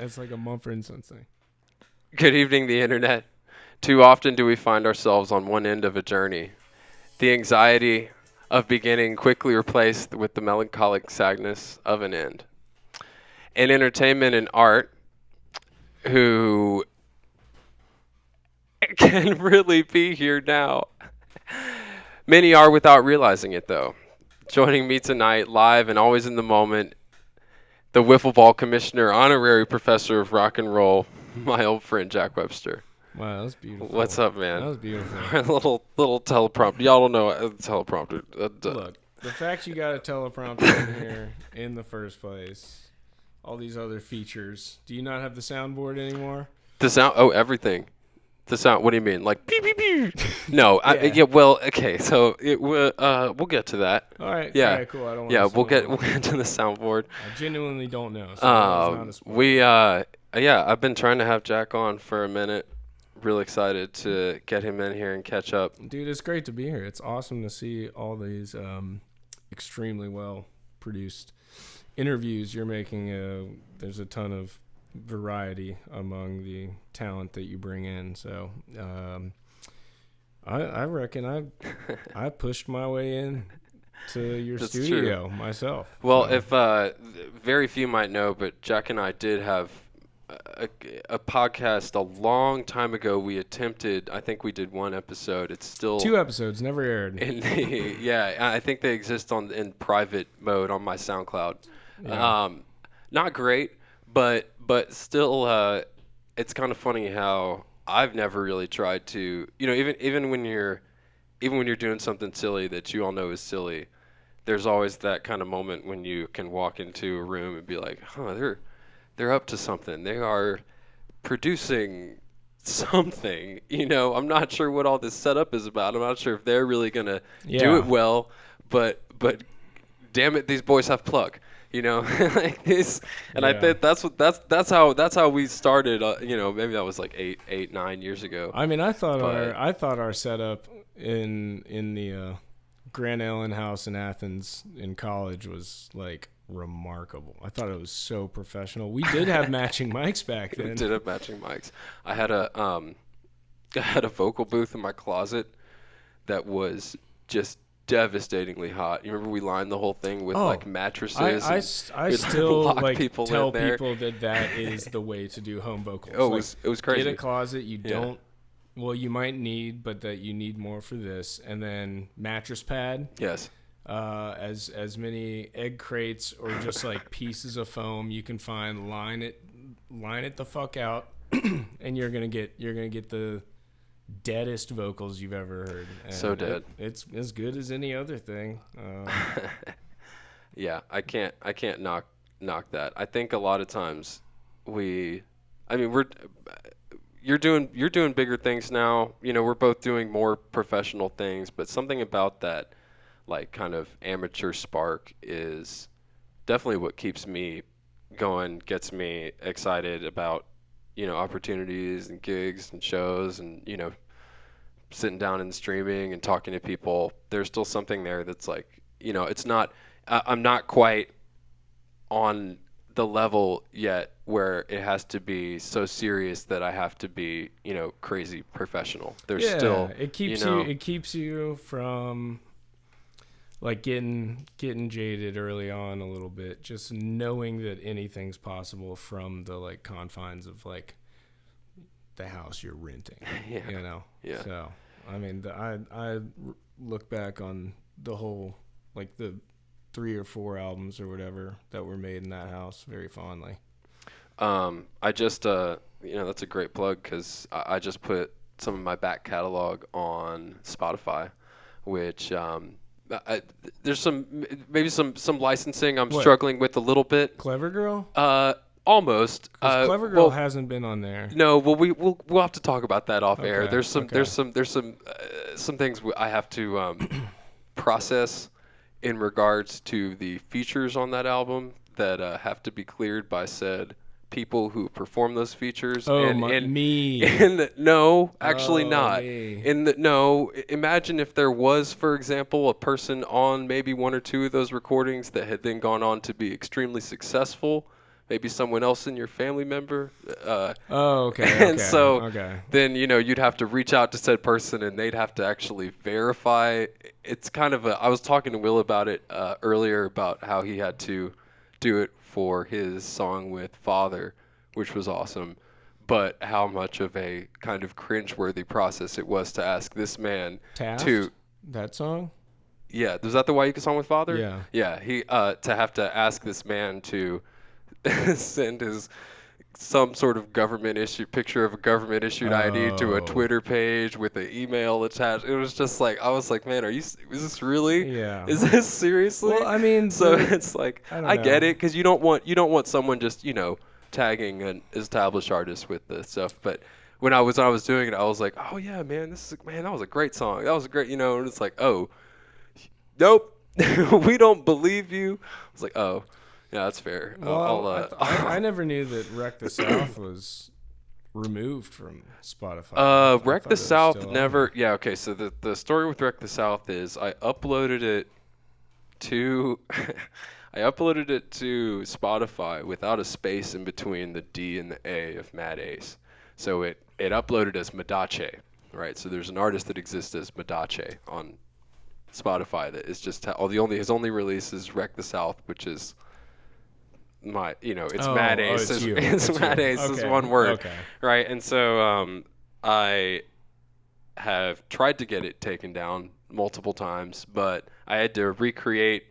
It's like a Mumford & Sons thing. Good evening, the internet. Too often do we find ourselves on one end of a journey. The anxiety of beginning quickly replaced with the melancholic sadness of an end. In entertainment and art, who can really be here now. Many are without realizing it, though. Joining me tonight, live and always in the moment, the wiffle ball commissioner, honorary professor of rock and roll, my old friend Jack Webster. Wow, that was beautiful. What's up, man? That was beautiful. Our little teleprompter. Y'all don't know teleprompter. Look, the fact you got a teleprompter in here in the first place, all these other features. Do you not have the soundboard anymore? The sound. Oh, everything. The sound. What do you mean? Like beep beep beep? No. Yeah. Yeah. Well. Okay. So we'll get to that. All right. Yeah. All right, cool. I don't want Yeah. to We'll get to the soundboard. I genuinely don't know. So that was not a Yeah. I've been trying to have Jack on for a minute. Real excited to get him in here and catch up. Dude, it's great to be here. It's awesome to see all these extremely well produced interviews you're making. There's a ton of variety among the talent that you bring in. So I reckon I pushed my way in to your That's studio myself. Well, so. if very few might know, but Jack and I did have a podcast a long time ago. We attempted. I think we did one episode. It's still 2 episodes, never aired. Yeah, I think they exist in private mode on my SoundCloud. Yeah. Not great, but still, it's kind of funny how I've never really tried to, even when you're doing something silly that you all know is silly, there's always that kind of moment when you can walk into a room and be like, they're up to something. They are producing something. I'm not sure what all this setup is about. I'm not sure if they're really gonna do it well, but damn it, these boys have pluck. Like this, and I think that's how we started. Maybe that was like 9 years ago. I mean, I thought our setup in the Grand Ellen house in Athens in college was like remarkable. I thought it was so professional. We did have matching mics back then. We did have matching mics. I had a vocal booth in my closet that was just devastatingly hot. You remember we lined the whole thing with like mattresses. I still like people tell in there. people that is the way to do home vocals. Oh, like, it was crazy. Get a closet you don't. Well, you might need, but that you need more for this, and then mattress pad. Yes. As many egg crates or just like pieces of foam you can find, line it the fuck out, and you're gonna get the deadest vocals you've ever heard. And so dead. It's as good as any other thing. Yeah, I can't knock that. I think a lot of times you're doing bigger things now. We're both doing more professional things, but something about that like kind of amateur spark is definitely what keeps me going, gets me excited about, opportunities and gigs and shows and, sitting down and streaming and talking to people. There's still something there that's like, it's not, I'm not quite on the level yet where it has to be so serious that I have to be, crazy professional. There's still, it keeps you from like getting jaded early on a little bit, just knowing that anything's possible from the like confines of like the house you're renting. Yeah. So I mean, I look back on the whole like the 3 or 4 albums or whatever that were made in that house very fondly. I just that's a great plug because I just put some of my back catalog on Spotify, which there's some licensing I'm struggling with a little bit. Clever Girl? Almost. Clever Girl hasn't been on there. No, well we'll have to talk about that off air. Okay, There's some things I have to process in regards to the features on that album that have to be cleared by said people who perform those features. Me. No, actually not. Me. Imagine if there was, for example, a person on maybe 1 or 2 of those recordings that had then gone on to be extremely successful maybe someone else in your family member. Oh, okay. And Okay. so Okay. then, you'd have to reach out to said person and they'd have to actually verify. It's kind of I was talking to Will about it earlier about how he had to do it for his song with Father, which was awesome, but how much of a kind of cringeworthy process it was to ask this man Taft? to. That song? Yeah, was that the Waika song with Father? Yeah. Yeah, he to have to ask this man to send his some sort of government issue picture of a government issued ID to a Oh. Twitter page with an email attached. It was just like I was like, man, is this really? Yeah. Is this seriously? Well, I mean, so it's like I don't I get know. it because you don't want someone just tagging an established artist with this stuff, but. When I was doing it, I was like, "Oh yeah, man, that was a great song. That was a great, And it's like, oh, nope, we don't believe you." I was like, "Oh, yeah, that's fair." Well, I never knew that Wreck the South was removed from Spotify. I Wreck thought the it was South still on never. Yeah, okay. So the story with Wreck the South is I uploaded it to I uploaded it to Spotify without a space in between the D and the A of Mad Ace. So it uploaded as Madache, right? So there's an artist that exists as Madache on Spotify that is just his only release is Wreck the South, which is it's Mad Ace. it's you. It's It's Mad you. Ace is Okay. one word, Okay. right? And so I have tried to get it taken down multiple times, but I had to recreate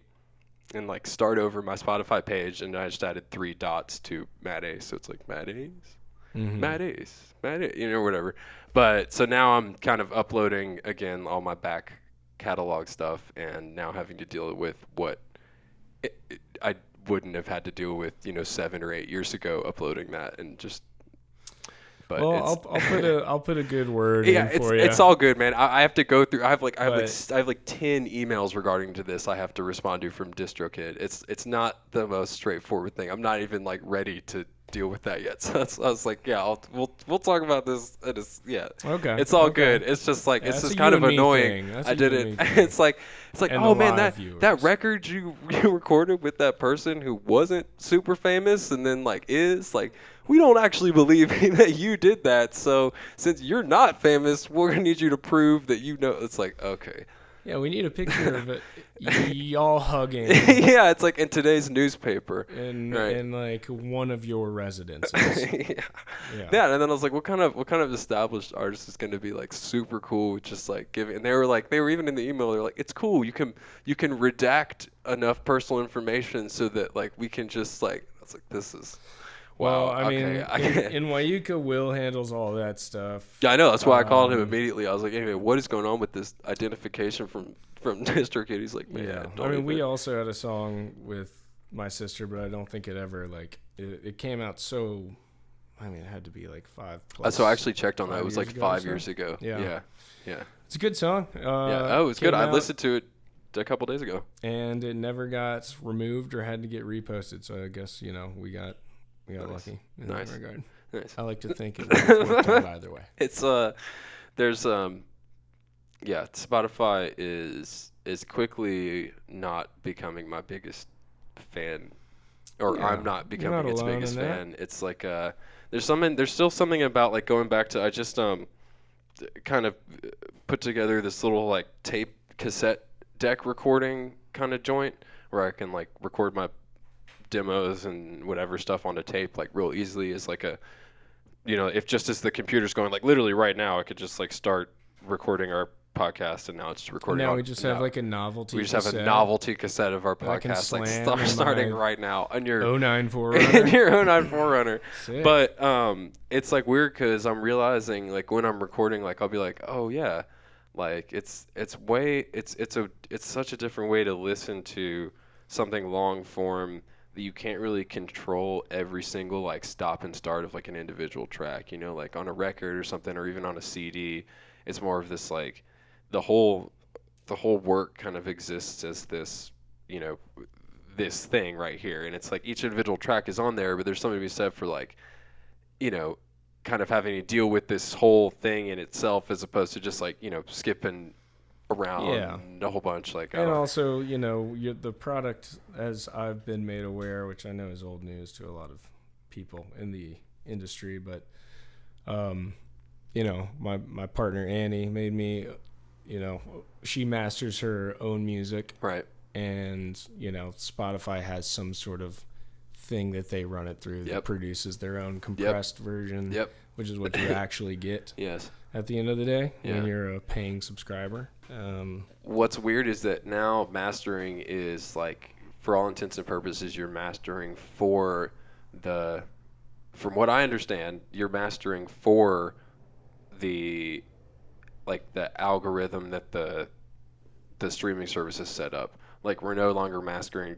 and like start over my Spotify page, and I just added 3 dots to Mad Ace, so it's like Mad Ace, Mad Ace, Mad Ace, whatever. But so now I'm kind of uploading again all my back catalog stuff, and now having to deal with what I wouldn't have had to deal with 7 or 8 years ago, uploading that and just. But well, I'll put a good word yeah, in for you. it's all good, man. I have to go through. I have like 10 emails regarding to this. I have to respond to from DistroKid. It's not the most straightforward thing. I'm not even like ready to deal with that yet. So I was like, yeah, we'll talk about this. Yeah, Okay. It's all Okay. good. It's just like it's That's just a kind you of and me annoying. thing. That's I a did you it. and me thing. It's like And oh the man, live that viewers. record you recorded with that person who wasn't super famous and then like is like. We don't actually believe that you did that. So since you're not famous, we're gonna need you to prove that you know. It's like okay. Yeah, we need a picture of it. Y'all hugging Yeah, it's like in today's newspaper. Right. in like one of your residences. Yeah. Yeah, and then I was like, what kind of established artist is gonna be like super cool with just like giving? And they were even in the email. They're like, it's cool. You can redact enough personal information so that like we can just like. I was like, this is. Well, Wow, I mean, okay. in Wayuka, Will handles all that stuff. Yeah, I know. That's why I called him immediately. I was like, "Hey, man, what is going on with this identification from DistroKid?" He's like, "Man, Yeah, don't I mean, even." we also had a song with my sister, but I don't think it ever like it came out so. I mean, it had to be like 5+. So I actually checked on that. 5 It was years like ago 5 so? years ago. Yeah. Yeah. It's a good song. Yeah. Oh, it's good. came I out, listened to it a couple days ago. and it never got removed or had to get reposted. So I guess we got Nice. lucky in Nice. that regard. Nice. I like to think it worked out either way. It's there's yeah, Spotify is quickly not becoming my biggest fan, or Yeah, I'm not you're becoming not its alone biggest in that. fan. It's like there's still something about like going back to I just kind of put together this little like tape cassette deck recording kind of joint where I can like record my demos and whatever stuff onto tape like real easily is like a if just as the computer's going like literally right now I could just like start recording our podcast and now it's recording. Now we just have like a novelty. We just cassette have a novelty cassette of our that I can podcast like slam in starting my right now on your 09 in Forerunner. your 09 Forerunner. Sick. But it's like weird because I'm realizing like when I'm recording like I'll be like oh yeah like it's such a different way to listen to something long form that you can't really control every single like stop and start of like an individual track, like on a record or something or even on a CD. It's more of this like the whole work kind of exists as this, this thing right here. And it's like each individual track is on there, but there's something to be said for like, kind of having to deal with this whole thing in itself as opposed to just like, skipping around a whole bunch. Like, and also, the product, as I've been made aware, which I know is old news to a lot of people in the industry, but my partner Annie made me, she masters her own music, right? And Spotify has some sort of thing that they run it through that produces their own compressed version, which is what you actually get. Yes. At the end of the day, when you're a paying subscriber. What's weird is that now mastering is like, for all intents and purposes, you're mastering for from what I understand, you're mastering for the algorithm that the streaming service is set up. Like, we're no longer mastering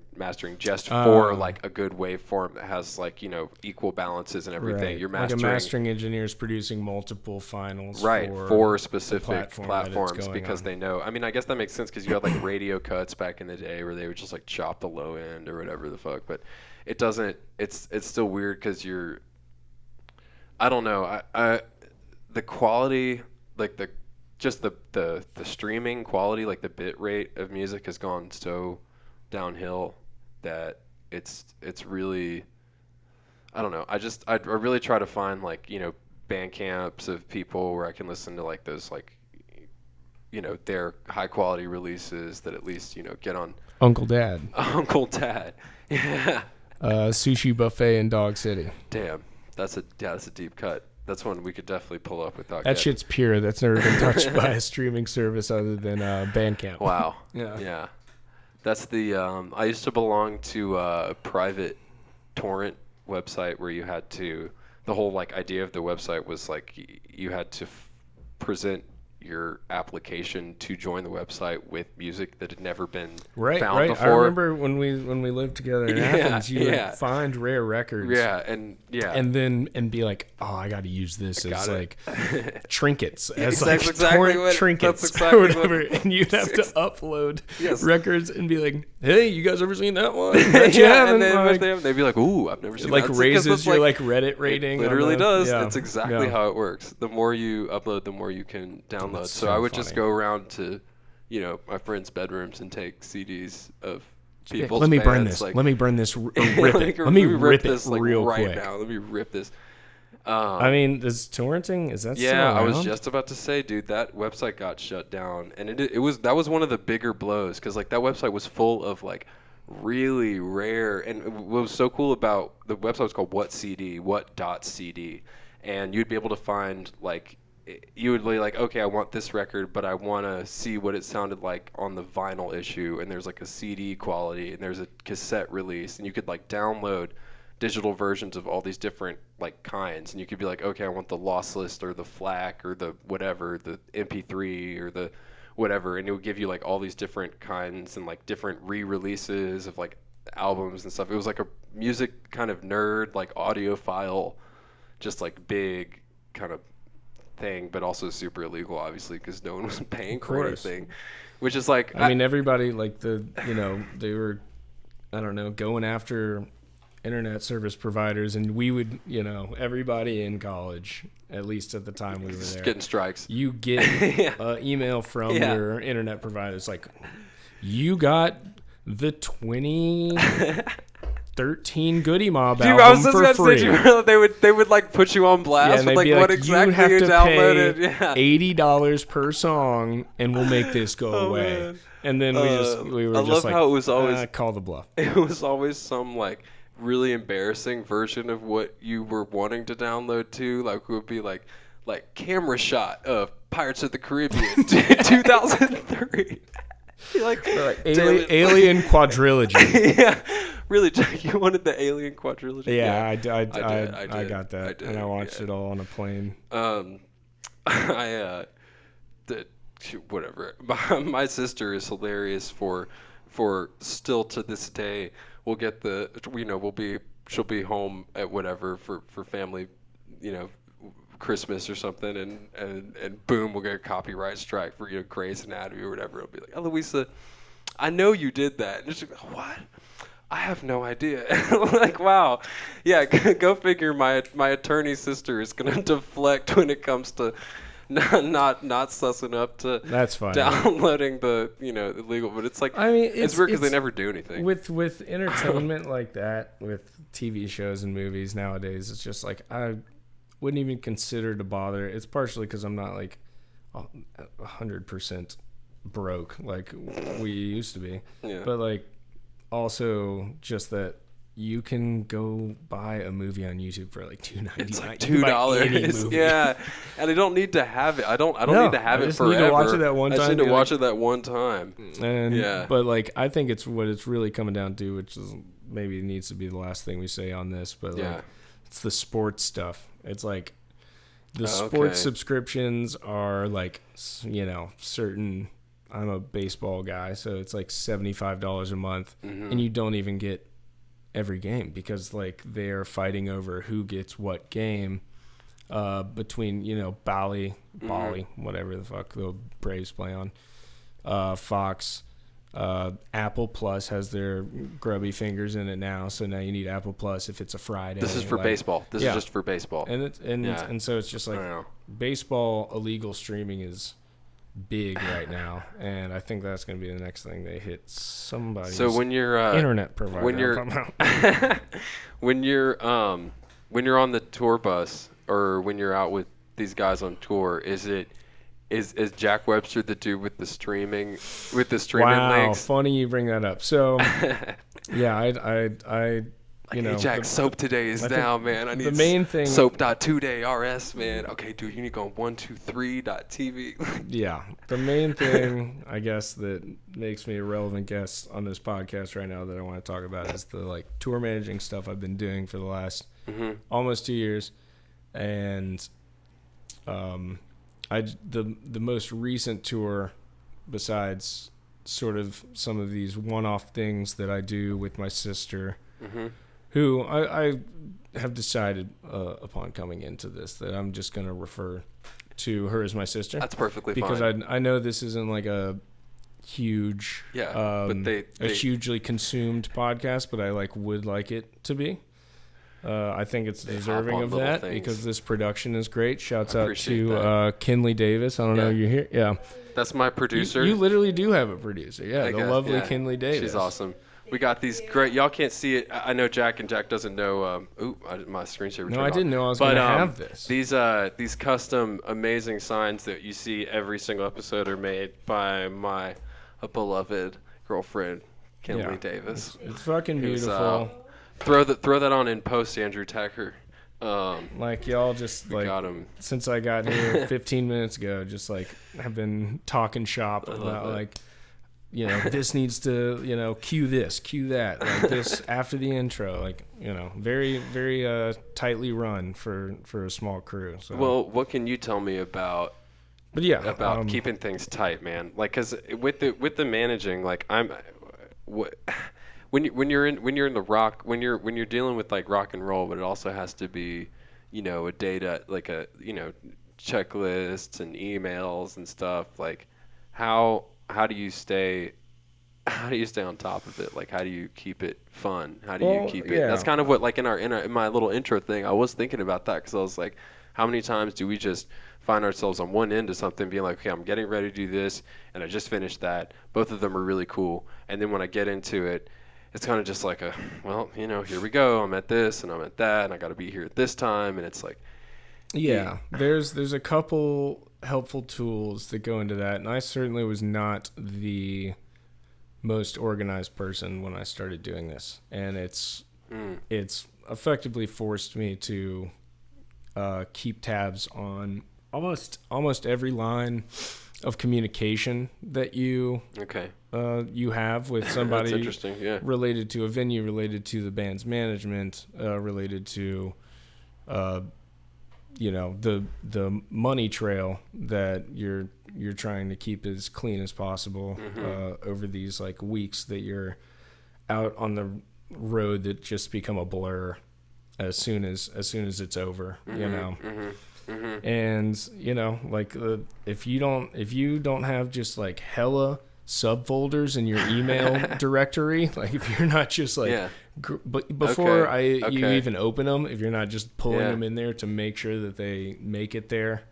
just for like a good waveform that has like, equal balances and everything. Right. You're mastering, like a mastering engineer is producing multiple finals for specific platforms because on. They know. I mean, I guess that makes sense because you had like radio cuts back in the day where they would just like chop the low end or whatever the fuck. But it doesn't. It's still weird because I don't know. The quality, like the streaming quality, like the bit rate of music has gone so downhill that it's really, I don't know. I really try to find like, band camps of people where I can listen to like those like, their high quality releases that at least, get on Uncle Dad. Yeah. Sushi Buffet in Dog City. Damn. That's a deep cut. That's one we could definitely pull up with Doc. That shit's pure. That's never been touched by a streaming service other than Bandcamp. Wow. Yeah. That's the. I used to belong to a private torrent website where you had to. The whole like idea of the website was like you had to present your application to join the website with music that had never been found before. I remember when we lived together in Athens, you would find rare records. And be like, oh, I got to use this as like trinkets, as exactly, like torrent trinkets exactly or whatever, and you'd have to upload records and be like, hey, you guys ever seen that one? Bet you haven't. And then they'd be like, ooh, I've never seen that. It like raises your like Reddit rating. It literally does. Yeah. It's exactly how it works. The more you upload, the more you can download. So I would just go around to, my friends' bedrooms and take CDs of people's Let me burn bands, this. like, let me burn this. Rip it. Let me rip this like, real right quick. now. Let me rip this. I mean, is torrenting? Is that still around? I was just about to say, dude, that website got shut down, and that was one of the bigger blows because like that website was full of like really rare, and what was so cool about the website was called what.cd, and you'd be able to find like. You would be like, okay, I want this record, but I want to see what it sounded like on the vinyl issue. And there's like a CD quality, and there's a cassette release, and you could like download digital versions of all these different like kinds. And you could be like, okay, I want the lossless or the FLAC or the whatever, the MP3 or the whatever, and it would give you like all these different kinds and like different re-releases of like albums and stuff. It was like a music kind of nerd, like audiophile, just like big kind of thing, but also super illegal, obviously, because no one was paying for anything. Which is like, I mean, everybody like they were, I don't know, going after internet service providers, and we would, everybody in college, at least at the time we were there, getting strikes. You get an email from your internet provider. It's like, you got the 2013 Goody Mob album for free. They would like put you on blast with like what exactly you downloaded. $80 per song, and we'll make this go away. Man. And then we were just like, how it was always call the bluff. It was always some like really embarrassing version of what you were wanting to download to. Like it would be like camera shot of Pirates of the Caribbean 2003. like Alien Quadrilogy. Yeah. Really, Jack, you wanted the Alien Quadrilogy? Yeah, I got that. I did, and I watched it all on a plane. Whatever. My sister is hilarious for still to this day. We'll get she'll be home at whatever for family, Christmas or something, and boom, we'll get a copyright strike for Grey's Anatomy or whatever. It'll be like, Eloisa, I know you did that. And she's like, what? I have no idea. Like, wow. Yeah, go figure. My attorney sister is going to deflect when it comes to not sussing up to That's fine. downloading the illegal, but it's like I mean, it's weird because they never do anything with entertainment like that, with TV shows and movies nowadays. It's just like I wouldn't even consider to bother. It's partially because I'm not like 100% broke like we used to be, but like also just that you can go buy a movie on YouTube for like $2.99. It's like $2. Yeah, and I don't need to have it. I don't need to have it forever. Need to watch it that one time. I just need to watch it that one time. And but like I think it's what it's really coming down to, which is maybe needs to be the last thing we say on this, but like it's the sports stuff. It's like the sports subscriptions are like certain. I'm a baseball guy, so it's like $75 a month, and you don't even get every game because like they're fighting over who gets what game between Bally, whatever the fuck the Braves play on, Fox, Apple Plus has their grubby fingers in it now, so now you need Apple Plus if it's a Friday. This is for baseball. This is just for baseball, and so it's just like baseball illegal streaming is big right now, and I think that's going to be the next thing they hit somebody. So when you're internet provider, when you're on the tour bus or when you're out with these guys on tour, is Jack Webster the dude with the streaming links? Funny you bring that up. So I hey, Jack, soap today is down, man. I need the main thing. Soap.2day RS, man. Okay, dude, you need to go on 123.tv. Yeah, the main thing I guess that makes me a relevant guest on this podcast right now that I want to talk about is the like tour managing stuff I've been doing for the last almost 2 years, and the most recent tour, besides sort of some of these one-off things that I do with my sister. Who I have decided upon coming into this that I'm just going to refer to her as my sister. That's perfectly fine. Because I know this isn't like a huge, but they hugely consumed podcast, but I would like it to be. I think it's deserving of that because this production is great. Shouts out to Kinley Davis. I don't know you're here. Yeah, that's my producer. You literally do have a producer. Yeah, the lovely Kinley Davis. She's awesome. We got these great. Y'all can't see it. I know Jack doesn't know. My screensaver. No, I didn't know I was going to have this. These custom amazing signs that you see every single episode are made by my beloved girlfriend, Kinley Davis. It's fucking beautiful. Throw that on in post, Andrew Tacker. Y'all just got him. Since I got here 15 minutes ago, just have been talking shop about this needs to, cue this, cue that, like this after the intro, very, very tightly run for a small crew. So. Well, what can you tell me about keeping things tight, man? Like, cause with the managing, when you're in the rock, when you're dealing with like rock and roll, but it also has to be, a data, like checklists and emails and stuff. Like, how do you stay on top of it? Like, how do you keep it fun? How do you keep it? That's kind of what, like, in my little intro thing, I was thinking about that because I was like, how many times do we just find ourselves on one end of something being like, okay, I'm getting ready to do this, and I just finished that. Both of them are really cool. And then when I get into it, it's kind of just like here we go. I'm at this and I'm at that, and I got to be here at this time. And it's like, there's a couple helpful tools that go into that, and I certainly was not the most organized person when I started doing this, and it's effectively forced me to keep tabs on almost every line of communication that you have with somebody. That's interesting, yeah. Related to a venue, related to the band's management, related to the money trail that you're trying to keep as clean as possible over these like weeks that you're out on the road that just become a blur as soon as it's over, and if you don't have just like hella subfolders in your email directory, like if you're not just like but before you even open them, if you're not just pulling them in there to make sure that they make it there,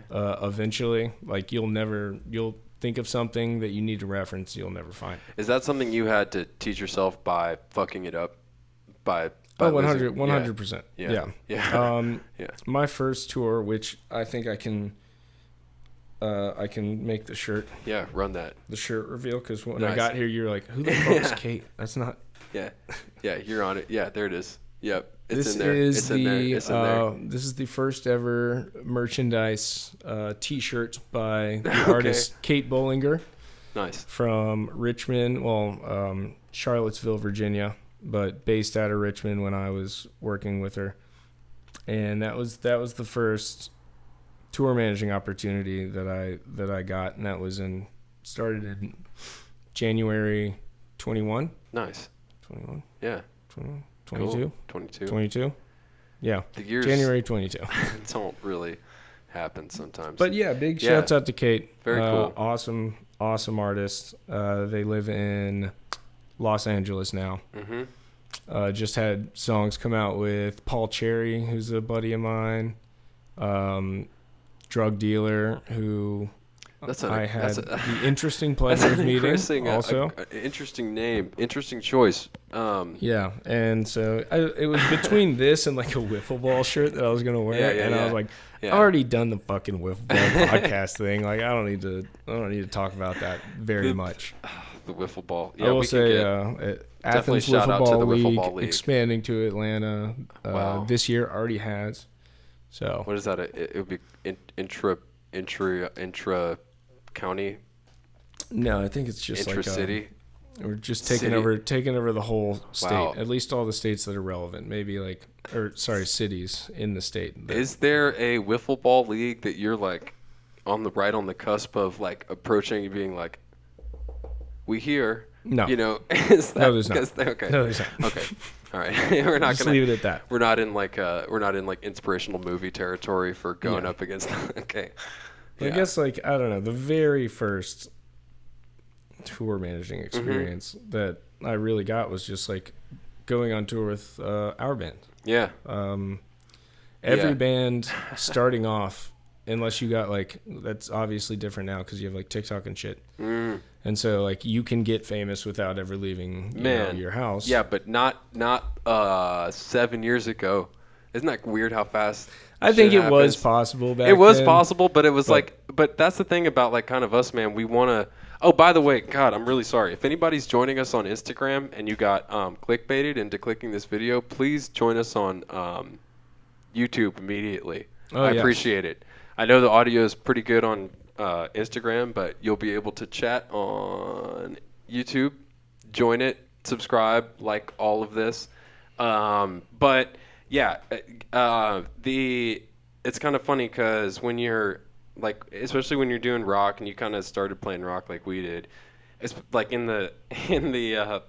eventually. Like you'll think of something that you need to reference, you'll never find it. Is that something you had to teach yourself by fucking it up? By 100%. Yeah. Yeah. My first tour, which I think I can make the shirt. Yeah, run that. The shirt reveal, because when Nice. I got here, you're like, who the fuck's Kate? That's not. Yeah, you're on it. Yeah, there it is. Yep, it's This in there. is It's in there. It's in there. this is the first ever merchandise T-shirt by the artist Kate Bollinger Nice. from Richmond, Charlottesville, Virginia, but based out of Richmond when I was working with her, and that was the first tour managing opportunity that I got, and that was started in January 21. Nice. 21. Yeah. 21. Cool. 22. 22. 22. Yeah. The years January 22. don't really happen sometimes. But yeah, big shouts out to Kate. Very cool. Awesome artist. They live in Los Angeles now. Mm-hmm. Just had songs come out with Paul Cherry, who's a buddy of mine. Drug dealer who I had the interesting pleasure of meeting also. Interesting name. Interesting choice. Yeah, and so it was between this and like a wiffle ball shirt that I was gonna wear, I was like, I've already done the fucking wiffle ball podcast thing. Like, I don't need to talk about that very much. The wiffle ball. I will say, Athens shout out to the Wiffle Ball League. expanding to Atlanta Wow. this year already has. So What is that? It would be intra county, no, I think it's just intra city. we're just City. taking over the whole state, Wow. at least all the states that are relevant. Maybe cities in the state. Is there a wiffle ball league that you're like on the cusp of like approaching and being like, we here? No. You know, is that, No, there's not. Okay. No, there's not. Okay. All right. We're not Just gonna leave it at that. We're not in like inspirational movie territory for going Yeah. up against. Okay. I guess I don't know, the very first tour managing experience that I really got was just like going on tour with our band. Yeah. Every Yeah. band starting off, unless you got like, that's obviously different now because you have like TikTok and shit. And so like you can get famous without ever leaving your house. Yeah, but not 7 years ago. Isn't that weird how fast? I think shit it was happens? possible back It was then. possible, but it was but that's the thing about like kind of us, man. We want to. Oh, by the way, God, I'm really sorry. If anybody's joining us on Instagram and you got clickbaited into clicking this video, please join us on YouTube immediately. I appreciate it. I know the audio is pretty good on Instagram, but you'll be able to chat on YouTube. Join it, subscribe, like all of this. But yeah, it's kind of funny because when you're like, especially when you're doing rock and you kind of started playing rock like we did, it's like in the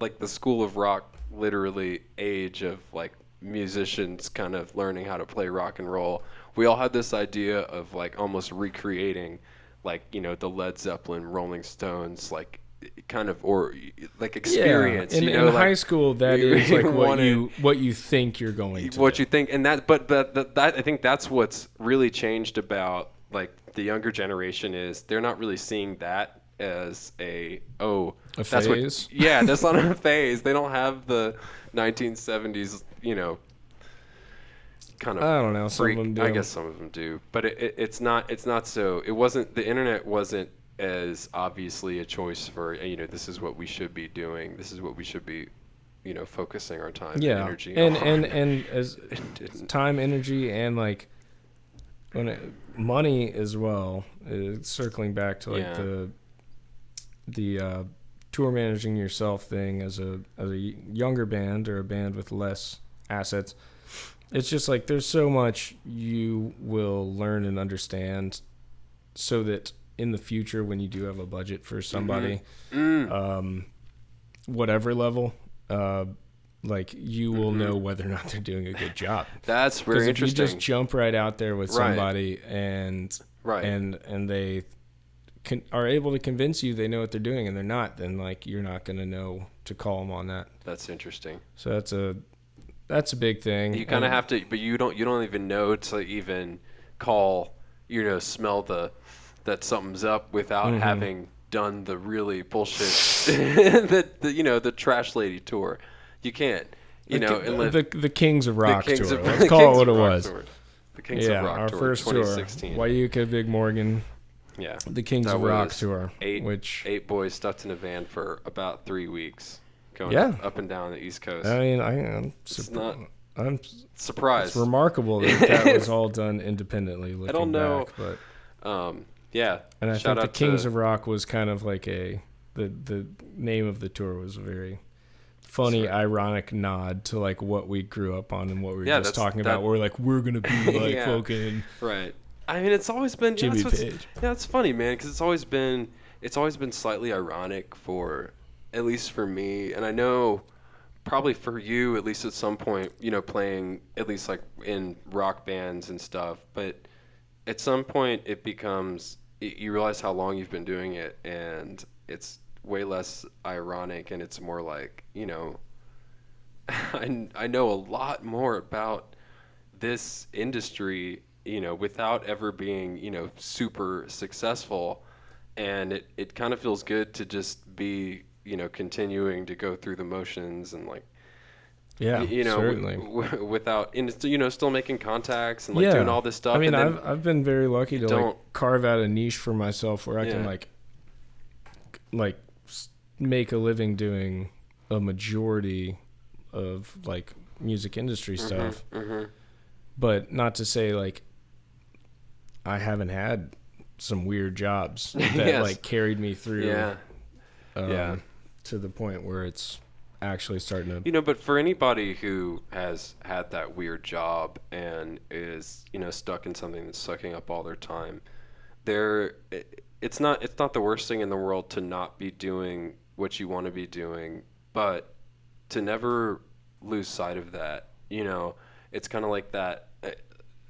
like the school of rock literally age of like musicians kind of learning how to play rock and roll. We all had this idea of like almost recreating like, you know, the Led Zeppelin, Rolling Stones, like kind of, or like experience. Yeah. In high school, that is like what you think you're going to what do. you think, and that I think that's what's really changed about like the younger generation is they're not really seeing that as a that's phase. That's not a phase. They don't have the 1970s, you know, kind of. I don't know. Freak. Some of them do. I guess some of them do, but it's not so. It wasn't. The internet wasn't as obviously a choice for, you know, this is what we should be doing. This is what we should be, you know, focusing our time and energy on. And as time, energy, and like money as well. Circling back to like the tour managing yourself thing as a younger band or a band with less assets. It's just like there's so much you will learn and understand so that in the future when you do have a budget for somebody, whatever level, like you will know whether or not they're doing a good job. That's very interesting. If you just jump right out there with somebody and they are able to convince you they know what they're doing and they're not, then like you're not going to know to call them on that. That's interesting. So that's a big thing. You kind of have to, but you don't even know to even call smell that something's up without having done the really bullshit the trash lady tour. You can't, and live the Kings of Rock Kings tour. of- Let's the call Kings it what of it Rock was. tour. The Kings of Rock our tour, first tour, 2016. Wayuka Big Morgan, Yeah, the Kings that of Rock was tour, eight boys stuffed in a van for about 3 weeks, going Yeah. up and down the East Coast. I mean, I'm Surprised. It's remarkable that was all done independently. Looking I don't know. back, but Yeah, and I shout think the out Kings to, of Rock was kind of like the name of the tour was a very funny, That's right. ironic nod to like what we grew up on and what we were Yeah, just that's- talking that- about. We're like, we're gonna be like Yeah. fucking right. I mean, it's always been Jimmy that's Page. Yeah, it's funny, man, because it's always been slightly ironic for, at least for me, and I know probably for you, at least at some point, playing at least like in rock bands and stuff. But at some point, it becomes you realize how long you've been doing it, and it's way less ironic, and it's more like I know a lot more about this industry, without ever being, super successful. And it kind of feels good to just be, continuing to go through the motions and like, Yeah, certainly. without, and still making contacts and like doing all this stuff. I mean, and then I've been very lucky to like carve out a niche for myself where I can like make a living doing a majority of like music industry stuff. But not to say like I haven't had some weird jobs that Yes. like carried me through Yeah. to the point where it's actually starting to But for anybody who has had that weird job and is, stuck in something that's sucking up all their time, it's not the worst thing in the world to not be doing what you want to be doing, but to never lose sight of that. It's kind of like that.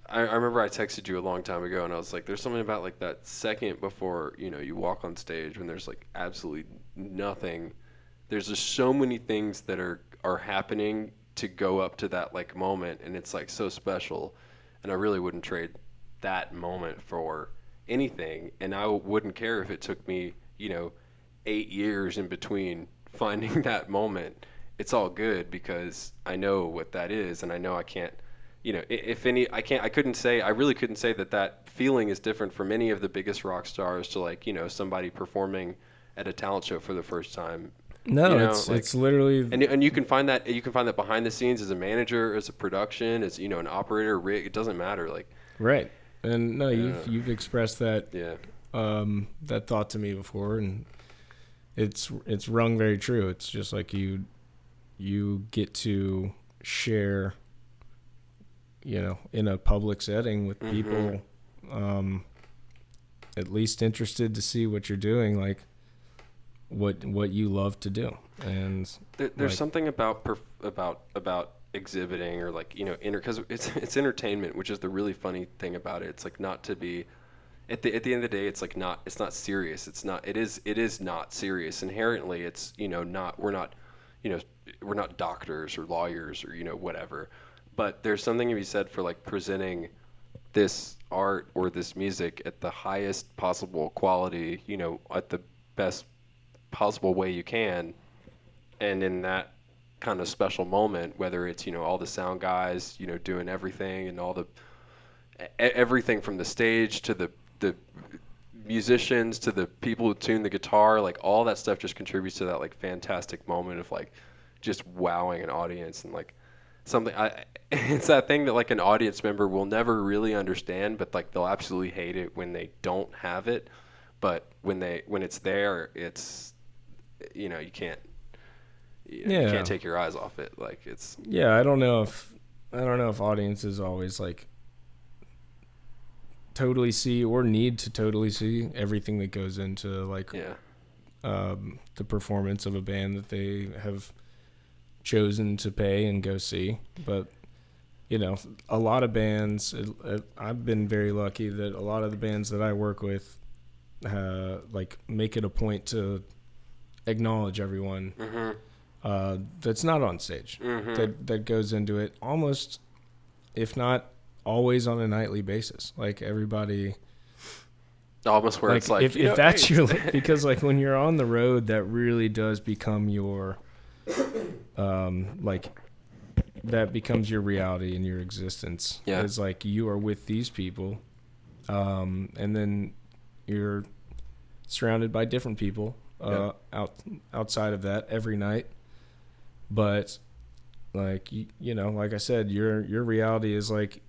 I remember I texted you a long time ago, and I was like, there's something about like that second before, you walk on stage when there's like absolutely nothing. There's just so many things that are happening to go up to that like moment, and it's like so special. And I really wouldn't trade that moment for anything, and I wouldn't care if it took me 8 years in between finding that moment. It's all good because I know what that is, and I know I can't, I really couldn't say that feeling is different from any of the biggest rock stars to like, somebody performing at a talent show for the first time. No, it's literally and you can find that behind the scenes as a manager, as a production, as an operator, rig. It doesn't matter, like right. And no, you've expressed that that thought to me before, and it's rung very true. It's just like you get to share, in a public setting with people, at least interested to see what you're doing, like what you love to do. And there's something about exhibiting or like because it's entertainment, which is the really funny thing about it. It's like not to be at the end of the day, it's like it's not serious. It is not serious inherently. It's we're not doctors or lawyers or whatever, but there's something to be said for like presenting this art or this music at the highest possible quality, at the best possible way you can, and in that kind of special moment, whether it's all the sound guys doing everything, and all the everything from the stage to the musicians to the people who tune the guitar, like all that stuff just contributes to that like fantastic moment of like just wowing an audience. And like something it's that thing that like an audience member will never really understand, but like they'll absolutely hate it when they don't have it. But when it's there, it's you can't you can't take your eyes off it. Like it's I don't know if audiences always like totally see or need to totally see everything that goes into like the performance of a band that they have chosen to pay and go see. But a lot of bands, I've been very lucky that a lot of the bands that I work with like make it a point to acknowledge everyone that's not on stage, that goes into it almost, if not always, on a nightly basis. Like everybody Almost where it's like, if that's your, because like when you're on the road, that really does become your, like that becomes your reality and your existence. Yeah. It's like you are with these people, and then you're surrounded by different people outside of that every night. But like like I said, your reality is like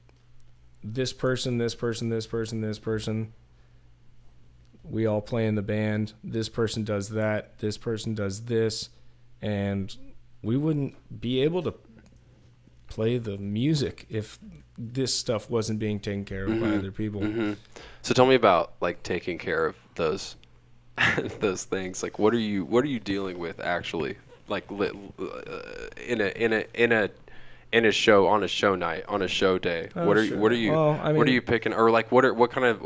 this person, this person, this person, this person. We all play in the band. This person does that. This person does this, and we wouldn't be able to play the music if this stuff wasn't being taken care of by other people. Mm-hmm. So tell me about like taking care of those those things. Like what are you dealing with actually? Like in a show, on a show night, on a show day. Oh, what are sure. what are you Well, I what are mean- you picking, or like what kind of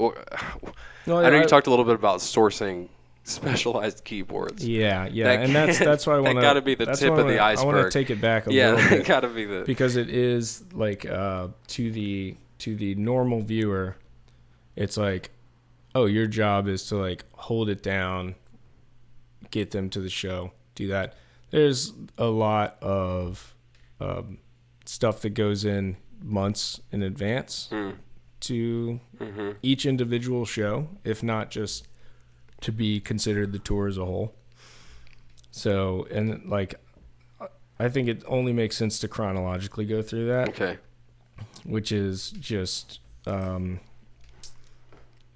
No, I know you I- talked a little bit about sourcing specialized keyboards. Yeah, That- and that's why I want to. that gotta be the tip of the I want iceberg. to take it back a Yeah, little that bit gotta be the because it is like to the normal viewer, it's like, oh, your job is to like hold it down, get them to the show, do that. There's a lot of stuff that goes in months in advance to each individual show, if not just to be considered the tour as a whole. So, and like, I think it only makes sense to chronologically go through that, Okay. which is just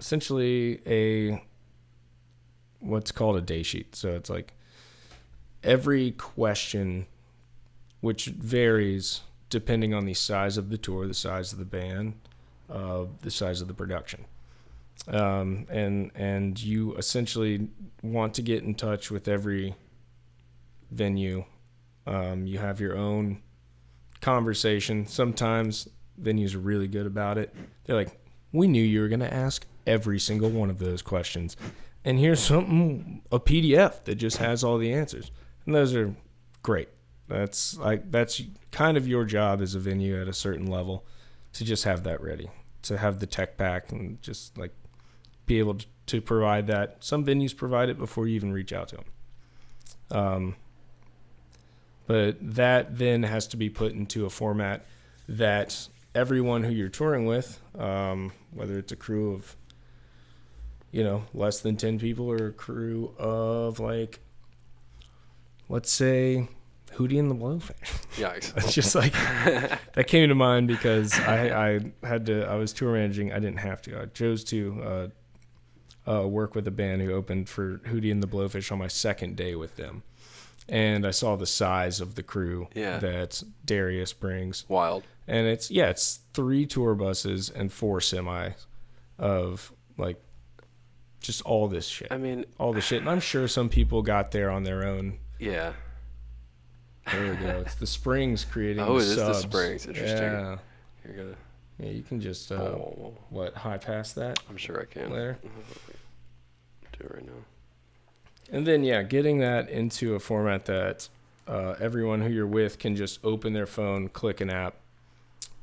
essentially what's called a day sheet. So it's like every question, which varies depending on the size of the tour, the size of the band, the size of the production. And you essentially want to get in touch with every venue. You have your own conversation. Sometimes venues are really good about it. They're like, we knew you were going to ask every single one of those questions. And here's a PDF that just has all the answers. And those are great. That's kind of your job as a venue at a certain level, to just have that ready, to have the tech pack and just like be able to provide that. Some venues provide it before you even reach out to them. But that then has to be put into a format that everyone who you're touring with, whether it's a crew of, less than 10 people or a crew of like, let's say Hootie and the Blowfish. Yikes. It's just like, that came to mind because I was tour managing. I didn't have to. I chose to work with a band who opened for Hootie and the Blowfish on my second day with them. And I saw the size of the crew that Darius brings. Wild. And it's 3 tour buses and 4 semis of like just all this shit. I mean, all the shit. And I'm sure some people got there on their own. Yeah. There we go. It's the Springs creating Oh, the it is the subs. Springs. Interesting. Yeah. You're gonna. Yeah, you can just high pass that I'm sure I can. later. Do it right now. And then getting that into a format that everyone who you're with can just open their phone, click an app,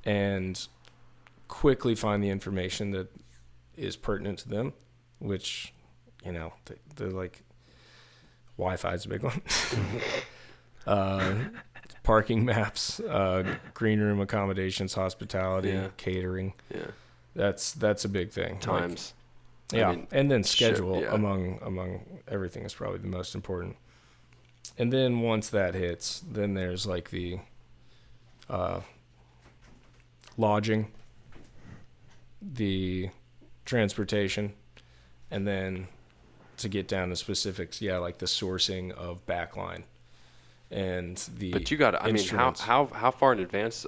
and quickly find the information that is pertinent to them, which, they're like, Wi-Fi is a big one. Parking maps, green room accommodations, hospitality, catering. Yeah. That's a big thing. Times. Yeah, I mean, and then schedule shit, among everything is probably the most important. And then once that hits, then there's like the lodging, the transportation, and then to get down to specifics, like the sourcing of backline and the. But you got to. I mean, instruments. how far in advance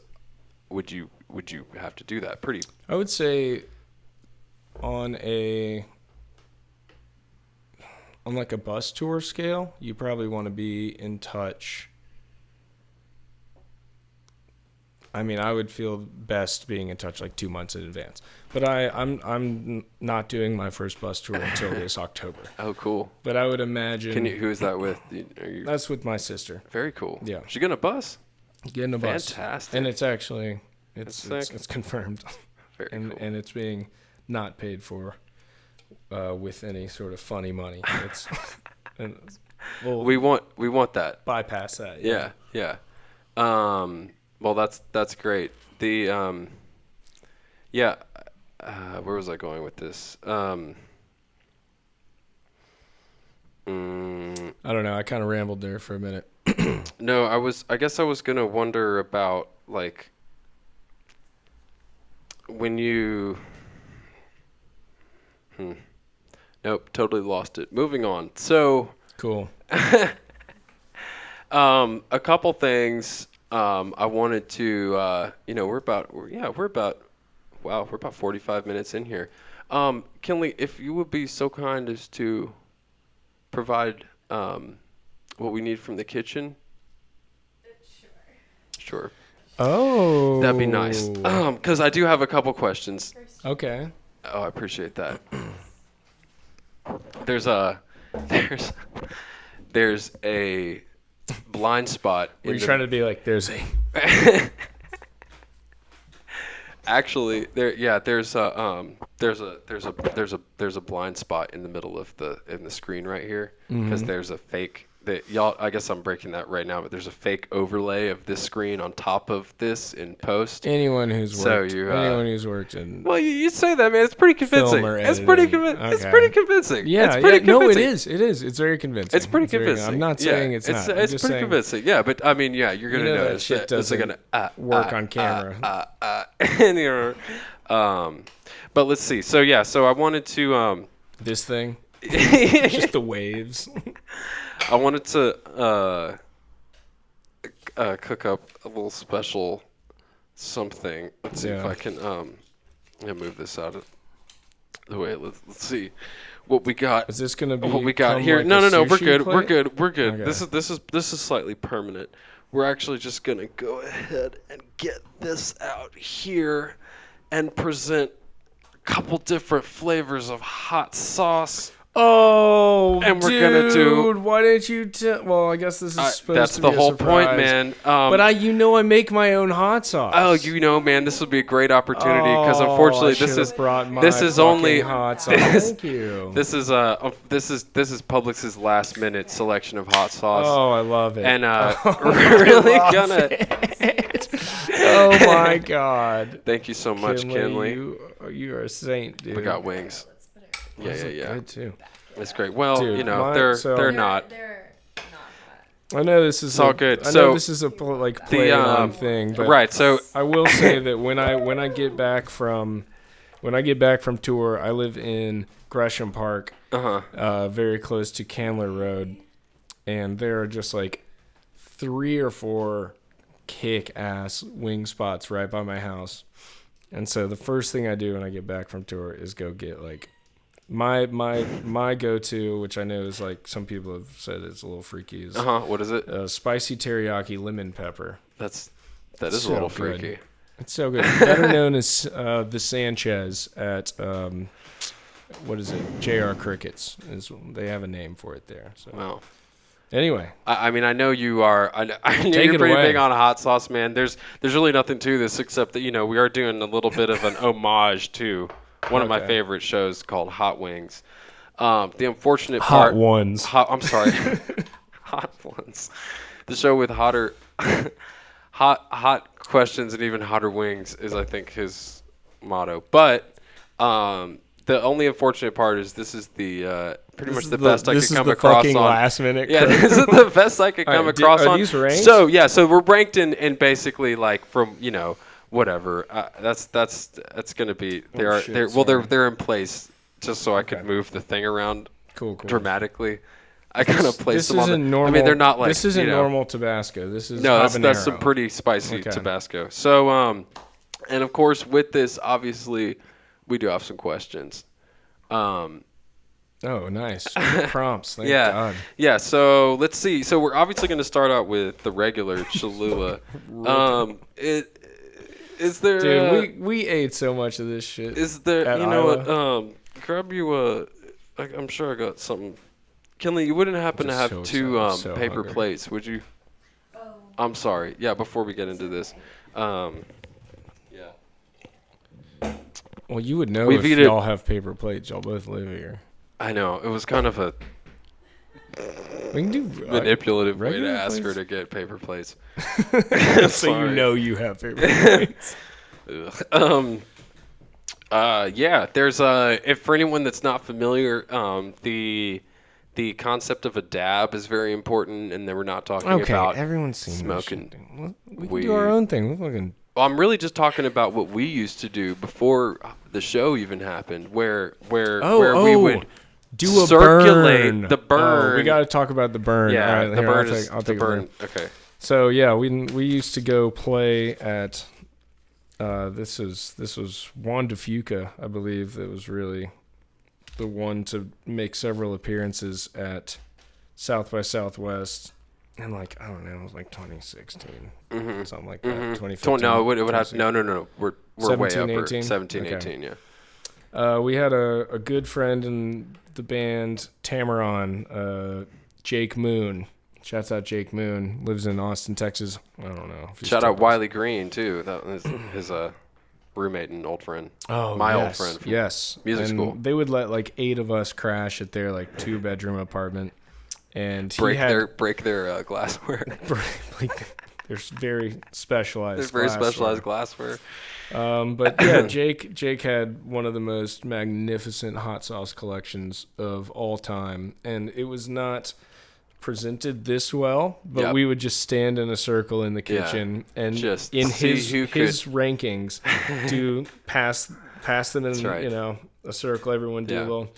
would you have to do that? Pretty. I would say on like a bus tour scale, you probably want to be in touch. I mean, I would feel best being in touch like 2 months in advance. But I'm not doing my first bus tour until this October. Oh, cool. But I would imagine. Who is that with? That's with my sister. Very cool. Yeah. She getting a bus? Getting a bus. Fantastic. And it's actually That's sick. it's confirmed. Very and cool. and it's being not paid for with any sort of funny money. It's and we want that. bypass that. Yeah. Well, that's great. The yeah. Where was I going with this? I don't know. I kind of rambled there for a minute. No, I guess I was gonna wonder about like when you. Nope, totally lost it. Moving on. So. Cool. A couple things. I wanted to. We're about 45 minutes in here. Kinley, if you would be so kind as to provide what we need from the kitchen. Sure. Oh. That'd be nice. Because I do have a couple questions. Okay. Oh, I appreciate that. There's a blind spot. Were you trying to be like, there's a... Actually, there's a blind spot in the middle of the screen right here because there's a fake that y'all. I guess I'm breaking that right now, but there's a fake overlay of this screen on top of this in post. Anyone who's worked in well, you say that, man. It's pretty convincing. It's pretty convincing. Yeah, it's pretty convincing. No, it is. It is. It's very convincing. It's pretty convincing. I'm not saying it's not. It's pretty convincing. Yeah, but I mean, yeah, you're gonna know that shit doesn't gonna work on camera. And but let's see. So I wanted to this thing, just the waves. I wanted to cook up a little special something. Let's see if I can move this out of the way. Let's see what we got. Is this gonna be what we got here? Like No. We're good. plate? We're good. Okay. This is slightly permanent. We're actually just gonna go ahead and get this out here and present a couple different flavors of hot sauce. Oh, and we're gonna do. Why didn't you tell? Well, I guess this is supposed that's to the be whole a surprise. point, man. But I make my own hot sauce. Oh, man, this would be a great opportunity because unfortunately, this is only hot sauce. Thank you. This is Publix's last minute selection of hot sauce. Oh, I love it. And we're really gonna. Oh my God! Thank you so much, Kinley. You are a saint, dude. We got wings. Yeah. Good too. It's great. Well, Dude, they're not. They're not hot. I know this is all good. I know this is a play on thing, but right. So I will say that when I get back from tour, I live in Gresham Park, very close to Candler Road, and there are just like 3 or 4 kick-ass wing spots right by my house. And so the first thing I do when I get back from tour is go get like my go-to, which I know is like some people have said it's a little freaky. Is what is it? Spicy teriyaki lemon pepper. That is so a little good. freaky. It's so good. Better known as the Sanchez at what is it? JR Crickets they have a name for it there. So wow. Anyway, I mean, I know you are. I know you're pretty big on hot sauce, man. There's really nothing to this except that we are doing a little bit of an homage to one of my favorite shows called Hot Wings. The unfortunate part. Hot Ones. I'm sorry. Hot Ones. The show with hot questions and even hotter wings is, I think, his motto. But the only unfortunate part is this is the pretty much the best I could come across on. This is the fucking last minute. Yeah, this is the best I could come across on. Are these ranked? So we're ranked in basically like from whatever. That's gonna be they're in place just so I could move the thing around dramatically. I kind of place them on the. Normal, I mean, they're not like this isn't normal Tabasco. This is that's some pretty spicy Tabasco. So and of course with this obviously we do have some questions. Oh, nice. Prompts. Thank God. Yeah, so let's see. So we're obviously going to start out with the regular Cholula. Is there... Dude, we ate so much of this shit. Is there... You know what? Grab you I'm sure I got something. Kinley, you wouldn't happen to have 2 paper plates, would you? Oh. I'm sorry. Yeah, before we get into this. Well, you would know We've if eaten- y'all have paper plates. Y'all both live here. I know. It was kind of a We can do manipulative way to regular ask her plates? to get paper plates. so Sorry. you know you have paper plates. Ugh. Yeah, there's if for anyone that's not familiar, the concept of a dab is very important, and then we're not talking about everyone's seen smoking We can do our own thing. We're fucking. Well, I'm really just talking about what we used to do before the show even happened, where we would do a circulate burn. the burn. Oh, we got to talk about the burn. Yeah, All right, the here, burn I'll is take the it burn. there. Okay. So yeah, we used to go play at. This was Juan DeFuca, I believe. That was really the one to make several appearances at South by Southwest. And like, I don't know, it was like 2016, something like that. 2015. No, it would have no. We're way 17, upper. 18? 17, Okay. 18, yeah. We had a good friend in the band, Tamaron, Jake Moon. Shouts out Jake Moon. Lives in Austin, Texas. I don't know. If he's Shout still out Wiley Green too. That was his roommate and old friend. Oh, my yes, old friend. From yes. music And school. They would let like 8 of us crash at their like 2-bedroom apartment, and he break had their glassware. like, there's very specialized. There's very glassware. specialized glassware. But yeah, Jake had one of the most magnificent hot sauce collections of all time, and it was not presented this well, but Yep. we would just stand in a circle in the kitchen and Just in see his who rankings do pass them in That's right. a circle. Everyone do Yeah. a little,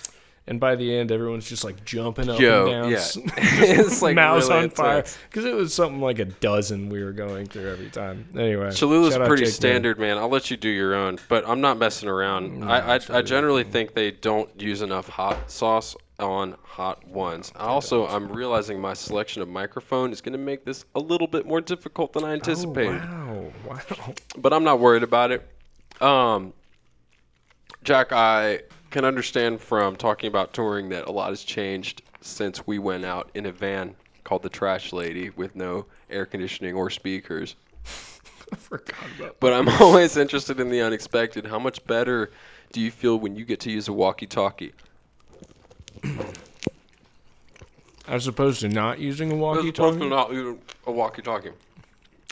and by the end, everyone's just like jumping up Yo, and down, yeah. It's like mouths really on fire intense. because it was something like a dozen we were going through every time. Anyway, Cholula's shout out pretty Jake Moon. standard, man. I'll let you do your own, but I'm not messing around. I generally think they don't use enough hot sauce on hot ones. I'm realizing my selection of microphone is going to make this a little bit more difficult than I anticipated. Oh, wow. But I'm not worried about it. Jack, I can understand from talking about touring that a lot has changed since we went out in a van called the Trash Lady with no air conditioning or speakers. I forgot about But I'm always interested in the unexpected. How much better do you feel when you get to use a walkie-talkie? as opposed to not using a As opposed to walkie-talkie. not using a walkie-talkie.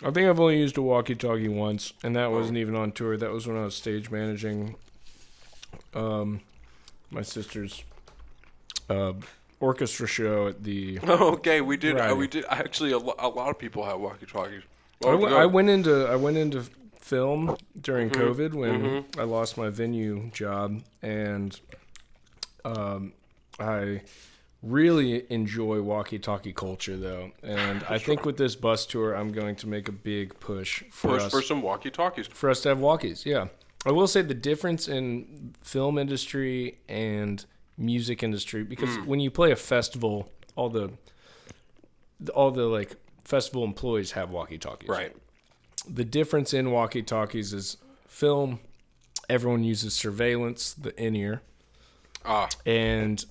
I think I've only used a walkie-talkie once, and that wasn't even on tour. That was when I was stage managing my sister's orchestra show at the. Okay, we did. Right. We did. Actually, a lot of people have walkie-talkies. I went into film during COVID when I lost my venue job, and I really enjoy walkie-talkie culture though, and I think with this bus tour, I'm going to make a big push for us for some walkie-talkies. for us to have walkies. Yeah, I will say the difference in film industry and music industry, because when you play a festival, all the like festival employees have walkie-talkies. Right. The difference in walkie-talkies is film, everyone uses surveillance, the in-ear, and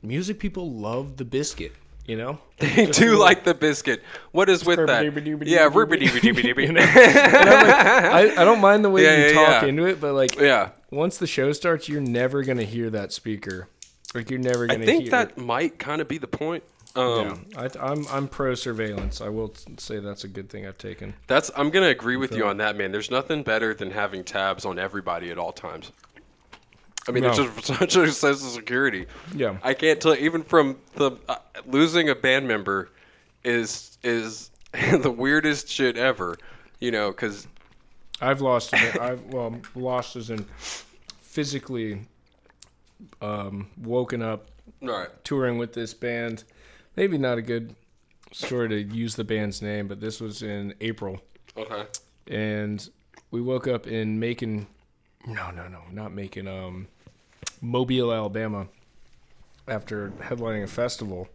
music people love the biscuit, you know? They do like the biscuit. What is with that? Yeah, You know? And I'm like, I don't mind the way you talk yeah. into it, but like Yeah. once the show starts, you're never going to hear that speaker. Like you're never going I to hear think that might kind of be the point. Yeah, I'm pro surveillance. I will say that's a good thing I've taken. I'm gonna agree with you on that, man. There's nothing better than having tabs on everybody at all times. I mean, it's just such a sense of security. Yeah. I can't tell. Even from the losing a band member is the weirdest shit ever. You know, because I've lost a bit. Lost as in physically woken up touring with this band. Maybe not a good story to use the band's name, but this was in April. Okay. And we woke up in Mobile, Alabama, after headlining a festival.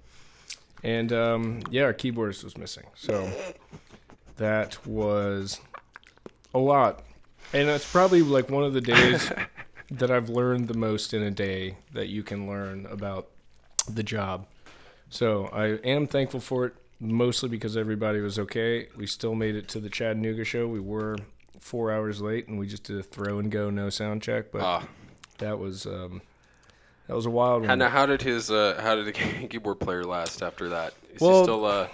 And our keyboardist was missing. So that was a lot. And it's probably like one of the days that I've learned the most in a day that you can learn about the job. So I am thankful for it, mostly because everybody was okay. We still made it to the Chattanooga show. We were 4 hours late, and we just did a throw and go, no sound check. But that was a wild one. How did the keyboard player last after that? Is well, he still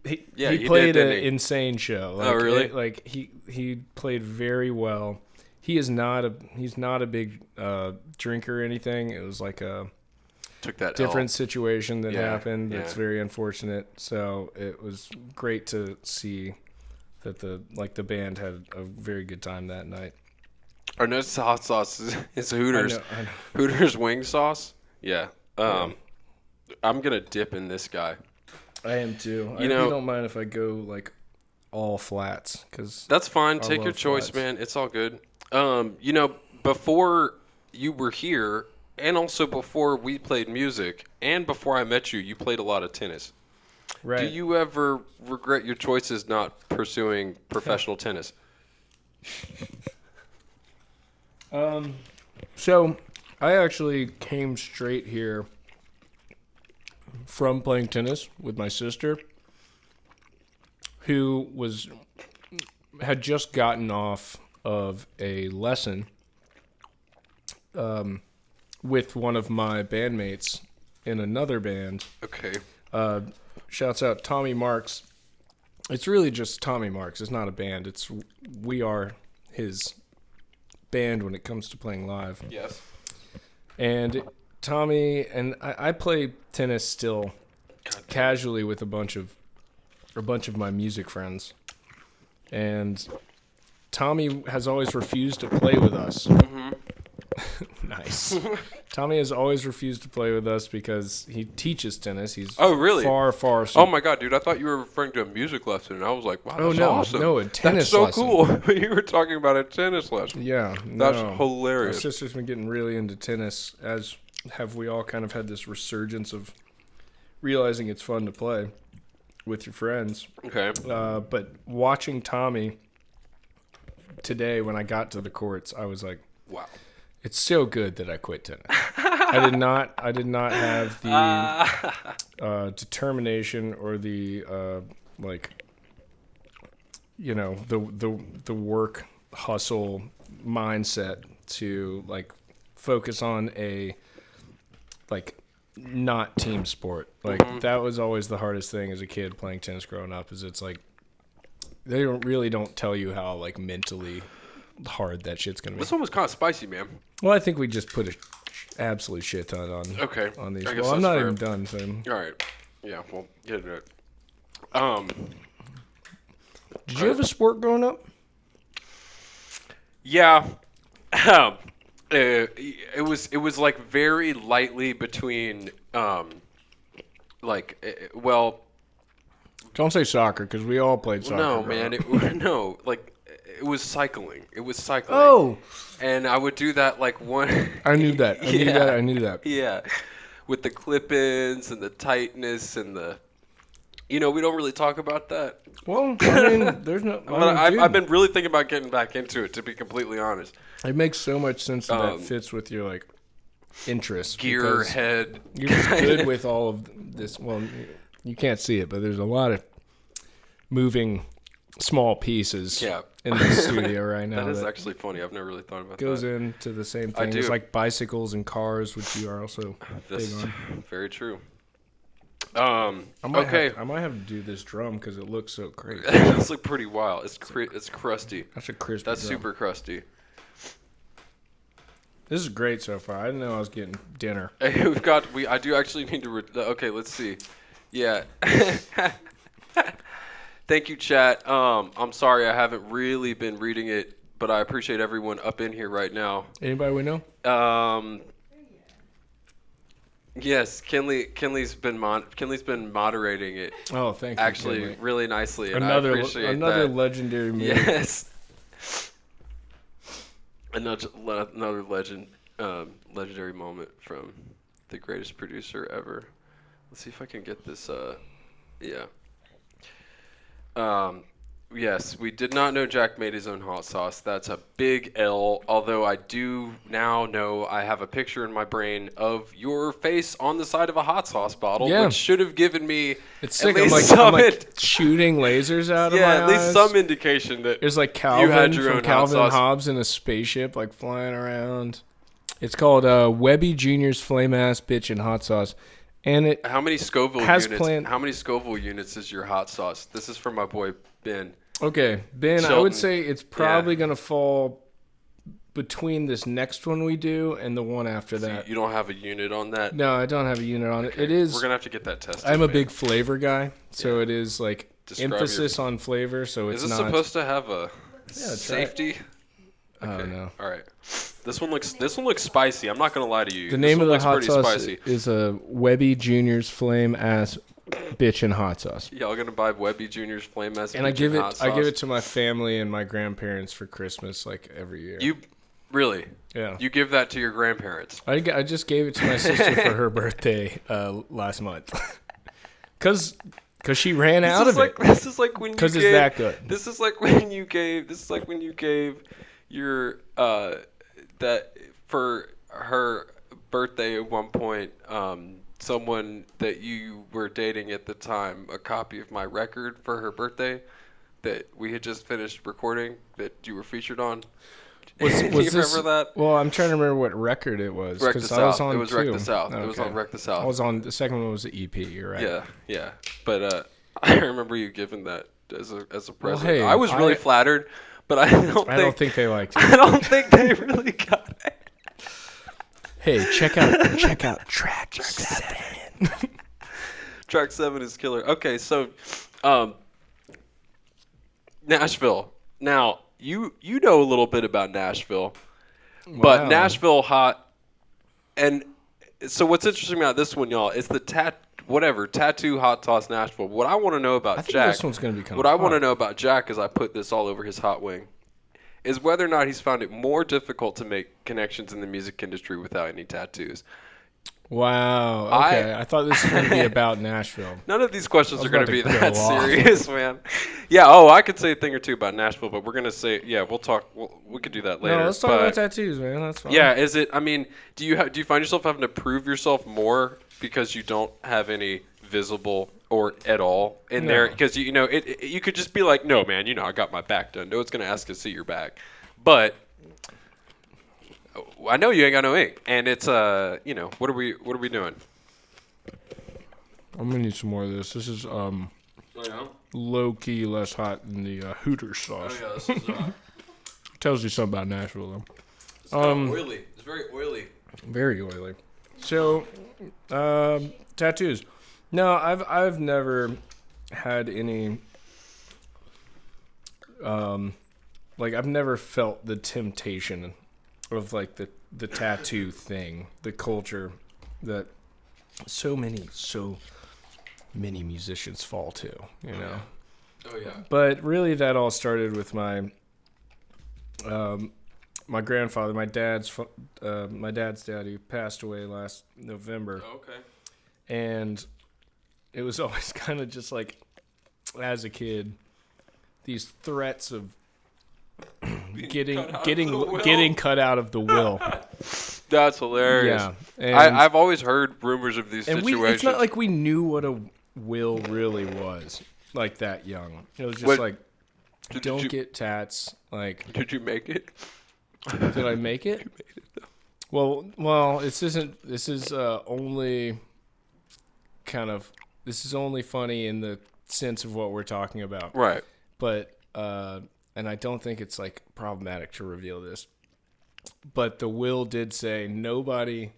he played an insane show. Oh, really? He played very well. He's not a big drinker or anything. It was like a different situation that happened. That's very unfortunate. So it was great to see that the band had a very good time that night. Our next hot sauce is Hooters. I know. Hooters wing sauce. Yeah. I'm gonna dip in this guy. I am too. You don't mind if I go like all flats, because that's fine. Take your choice, man. It's all good. Before you were here, and also before we played music, and before I met you, you played a lot of tennis. Right. Do you ever regret your choices not pursuing professional tennis? So I actually came straight here from playing tennis with my sister, who had just gotten off of a lesson with one of my bandmates in another band. Okay. Shouts out Tommy Marks. It's really just Tommy Marks. It's not a band. We are his band when it comes to playing live. Yes. And Tommy and I play tennis still casually with a bunch of my music friends. And Tommy has always refused to play with us. Mm-hmm. Nice. Tommy has always refused to play with us because he teaches tennis. He's really? far. Oh my God, dude! I thought you were referring to a music lesson, and I was like, wow, that's awesome. No, a tennis lesson. lesson. That's so cool. You were talking about a tennis lesson. Yeah, that's hilarious. My sister's been getting really into tennis, as have we all. Kind of had this resurgence of realizing it's fun to play with your friends. Okay. But watching Tommy today, when I got to the courts, I was like, wow. It's so good that I quit tennis. I did not have the determination or the the work hustle mindset to like focus on a not team sport. Like that was always the hardest thing as a kid playing tennis growing up. Is it's like they don't tell you how like mentally hard that shit's gonna be. This one was kind of spicy, man. Well, I think we just put an absolute shit ton on these. Well, I'm not even done. So. All right. Yeah. Well, get into it. Did you have a sport growing up? Yeah. It was like very lightly between well. Don't say soccer because we all played soccer. No, man. It was cycling. Oh. And I would do that like one. I knew that. I knew that. Yeah. With the clip-ins and the tightness and the, we don't really talk about that. Well, I mean, there's no. I've been really thinking about getting back into it, to be completely honest. It makes so much sense that fits with your like interests. Gearhead. You're just good with all of this. Well, you can't see it, but there's a lot of moving small pieces in the studio right now. That is actually funny. I've never really thought about that. Goes into the same thing. It's like bicycles and cars, which you are also big on. Very true. I might have to do this drum because it looks so crazy. It does look pretty wild. It's crusty. That's a crispy That's drum. super crusty. This is great so far. I didn't know I was getting dinner. Hey, I do actually need to. Okay, let's see. Yeah. Thank you, chat. I'm sorry I haven't really been reading it, but I appreciate everyone up in here right now. Anybody we know? Yes, Kinley's been moderating it. Oh, thank you. Actually, Kinley. really nicely, and another I appreciate another that. legendary move. Yes. Another legendary moment from the greatest producer ever. Let's see if I can get this. Yeah. Yes, we did not know Jack made his own hot sauce. That's a big L. Although I do now know I have a picture in my brain of your face on the side of a hot sauce bottle, Yeah. which should have given me It's at sick. least I'm like shooting lasers out of my at least eyes. some indication that There's like you had Calvin your from own Calvin hot and sauce. Hobbes in a spaceship, like flying around. It's called Webby Jr.'s Flame Ass Bitch and Hot Sauce. And it How many Scoville has units? How many Scoville units is your hot sauce? This is from my boy Ben. Okay, Ben, I Shelton. would say it's probably going to fall between this next one we do and the one after that. You don't have a unit on that? No, I don't have a unit on it. Okay. It is. We're going to have to get that tested. I'm a man. big flavor guy, so it is like Describe emphasis on flavor, so it's Is this not. supposed to have a Yeah, try it. safety? Oh, Okay. no. All right. This one looks spicy. I'm not going to lie to you. The name this of one the looks hot pretty sauce spicy. is a Webby Jr.'s Flame Ass Bitch and Hot Sauce. Y'all gonna buy Webby Jr.'s Flame Ass And I Bitch give hot sauce? I give it to my family and my grandparents for Christmas, like every year. You really? Yeah. You give that to your grandparents? I just gave it to my sister for her birthday last month, cause she ran out of it. This is like when you Because it's gave- that good. This is like when you gave. This is like when you gave your that for her birthday at one point. Someone that you were dating at the time a copy of my record for her birthday that we had just finished recording that you were featured on. Was Do you this, remember that? Well, I'm trying to remember what record it was. Wreck the 'cause I was South. on It was Wreck two. the South. It was Okay. on Wreck the South. I was on the second one was the EP. You're right. Yeah. But I remember you giving that as a present. hey, I was really flattered, but I don't think they liked it. I don't think they really got it. Hey, check out track 7. Track 7 is killer. Okay, so Nashville. Now, you know a little bit about Nashville. But Wow. Nashville hot. And so what's interesting about this one, y'all, is the tattoo hot sauce Nashville. What I want to know about I think Jack. this one's gonna be kind What of I want to hot. know about Jack, as I put this all over his hot wing, is whether or not he's found it more difficult to make connections in the music industry without any tattoos. Wow. Okay. I thought this was going to be about Nashville. None of these questions I was are going to about be to that go off. serious, man. Yeah. Oh, I could say a thing or two about Nashville, but we're going to say, yeah, we'll talk. We could do that later. No, let's talk but about tattoos, man. That's fine. yeah, is it? I mean, do you find yourself having to prove yourself more because you don't have any visible or at all in No. there? Because you know, you could just be like, no, man, I got my back done. No one's going to ask to see your back, but. I know you ain't got no ink, and it's what are we doing? I'm gonna need some more of this. This is low key less hot than the Hooters sauce. Oh, yeah, this is Tells you something about Nashville though. it's kinda oily. It's very oily. Very oily. So, tattoos. No, I've never had any. Like I've never felt the temptation of like the tattoo thing, the culture that so many musicians fall to, you know. Oh yeah. But really, that all started with my my grandfather, my dad's dad, who passed away last November, Okay. and it was always kind of just like, as a kid, these threats of getting cut out of the will. That's hilarious. Yeah, and, I've always heard rumors of these and situations. it's not like we knew what a will really was, like that young. It was just What- like, Did don't you- get tats. Like, Did you make it? did I make it? Well, this is only kind of, this is only funny in the sense of what we're talking about. Right. But, and I don't think it's like problematic to reveal this, but the will did say nobody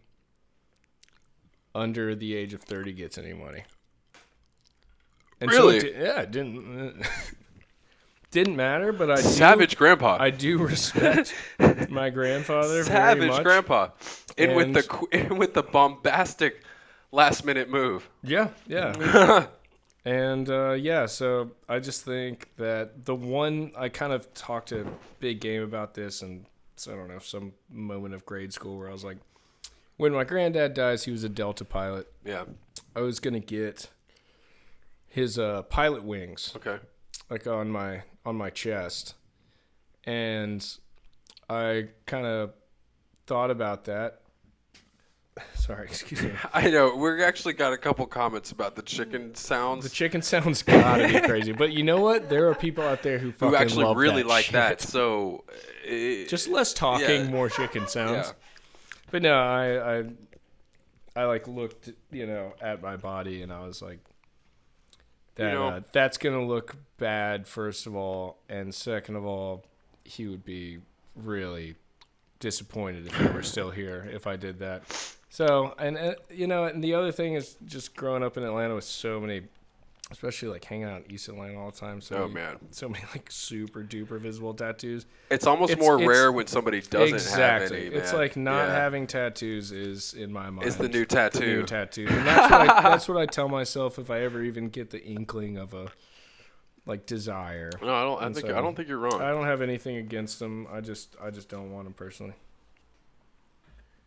under the age of 30 gets any money. And Really? So it didn't didn't matter, but Savage grandpa. I do respect my grandfather very Savage much. grandpa. In And- with the bombastic last minute move. Yeah. And so I just think that the one, I kind of talked a big game about this, and so I don't know, some moment of grade school where I was like, when my granddad dies, he was a Delta pilot. Yeah. I was gonna get his pilot wings. Okay. like on my chest, and I kind of thought about that. Sorry, excuse me. I know. We're actually got a couple comments about the chicken sounds. The chicken sounds gotta be crazy, but you know what? There are people out there who fucking actually love really that like shit. that. So Just less talking, yeah. more chicken sounds. Yeah. But no, I like looked, at my body, and I was like, that's gonna look bad. First of all, and second of all, he would be really disappointed if he were still here if I did that. So, and and the other thing is just growing up in Atlanta with so many, especially like hanging out in East Atlanta all the time. So so many like super duper visible tattoos. It's almost more rare when somebody doesn't have any. Man. It's like not having tattoos is, in my mind, it's the new tattoo. The new tattoo, and that's what I tell myself if I ever even get the inkling of a like desire. No, I don't think you're wrong. I don't have anything against them. I just don't want them personally.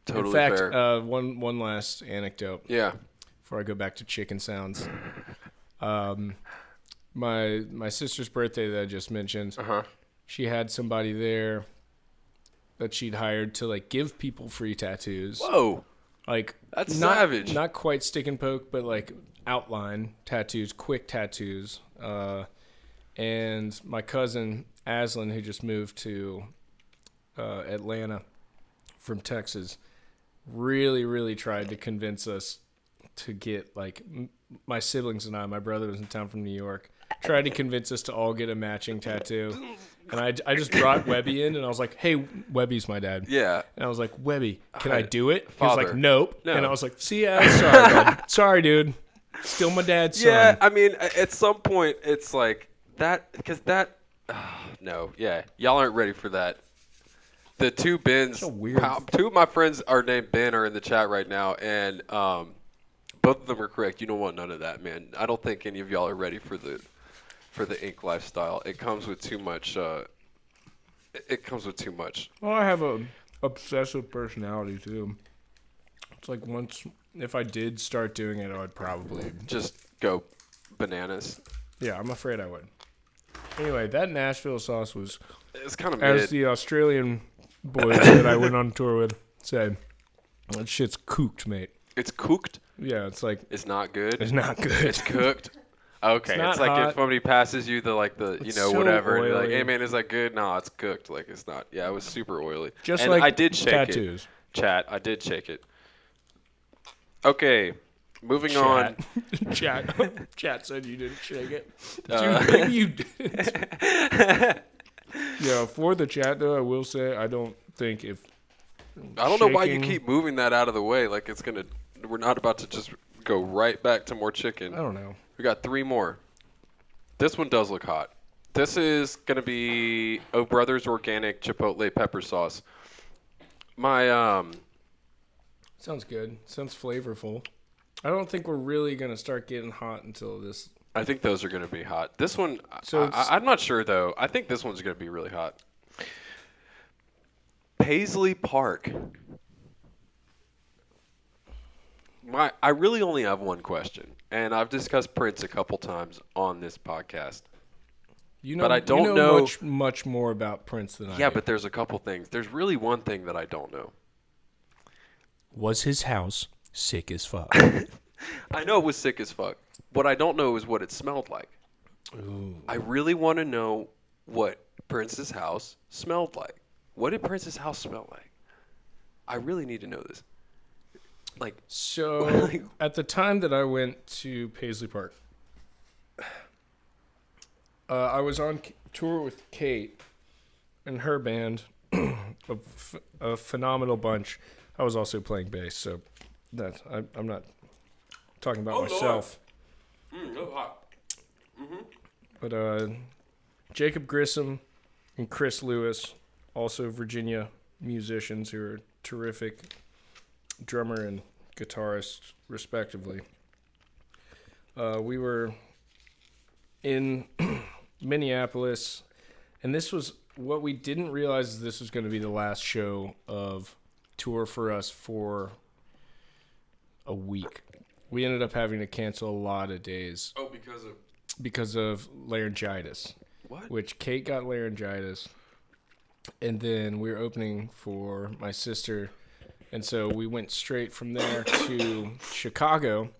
Totally in fact, fair. One last anecdote. Yeah. Before I go back to chicken sounds, my sister's birthday that I just mentioned. She had somebody there that she'd hired to like give people free tattoos. Whoa. Like that's savage. Not quite stick and poke, but like outline tattoos, quick tattoos. And my cousin Aslan, who just moved to Atlanta from Texas, really, really tried to convince us to get like my siblings and I. My brother was in town from New York. Tried to convince us to all get a matching tattoo. And I just brought Webby in, and I was like, hey, Webby's my dad. Yeah. And I was like, Webby, can I do it? Father. He was like, nope. No. And I was like, see ya. Sorry, bud. Sorry, dude. Still my dad's son. Yeah, I mean, at some point, it's like that, because that, no, yeah. Y'all aren't ready for that. The two Bens, so weird. Two of my friends are named Ben are in the chat right now, and both of them are correct. You don't want none of that, man. I don't think any of y'all are ready for the ink lifestyle. It comes with too much. It comes with too much. Well, I have a obsessive personality too. It's like if I did start doing it, I would probably just go bananas. Yeah, I'm afraid I would. Anyway, that Nashville sauce was. It's kind of as the Australian boys that I went on tour with said, that shit's cooked, mate. It's cooked? Yeah, it's like it's not good. It's not good. It's cooked. Okay, it's like hot. If somebody passes you the so whatever, and you're like, oily. hey man, is that good? No, it's cooked. Like it's not. Yeah, it was super oily. Just and like I did shake tattoos. it. Chat, I did shake it. Okay, moving on. Chat said you didn't shake it. Dude, maybe you didn't. Yeah, for the chat though, I will say I don't think if. I don't know why you keep moving that out of the way. Like it's gonna. We're not about to just go right back to more chicken. I don't know. We got 3 more. This one does look hot. This is going to be Oh Brothers Organic Chipotle Pepper Sauce. My Sounds good. Sounds flavorful. I don't think we're really going to start getting hot until this. I think those are going to be hot. This one, So I'm not sure though. I think this one's going to be really hot. Paisley Park. I really only have one question, and I've discussed Prince a couple times on this podcast. But I don't know much more about Prince than I do. Yeah, but there's a couple things. There's really one thing that I don't know. Was his house sick as fuck? I know it was sick as fuck. What I don't know is what it smelled like. Ooh. I really want to know what Prince's house smelled like. What did Prince's house smell like? I really need to know this. So, at the time that I went to Paisley Park, I was on tour with Kate and her band, a phenomenal bunch. I was also playing bass, so I'm not talking about myself. That's hot. Mm-hmm. But Jacob Grissom and Chris Lewis, also Virginia musicians who are terrific drummer and guitarist, respectively. We were in Minneapolis, and this was what we didn't realize is this was going to be the last show of tour for us for a week. We ended up having to cancel a lot of days. Oh, because of because of laryngitis. What? Which Kate got laryngitis, and then we were opening for my sister, and so we went straight from there to Chicago,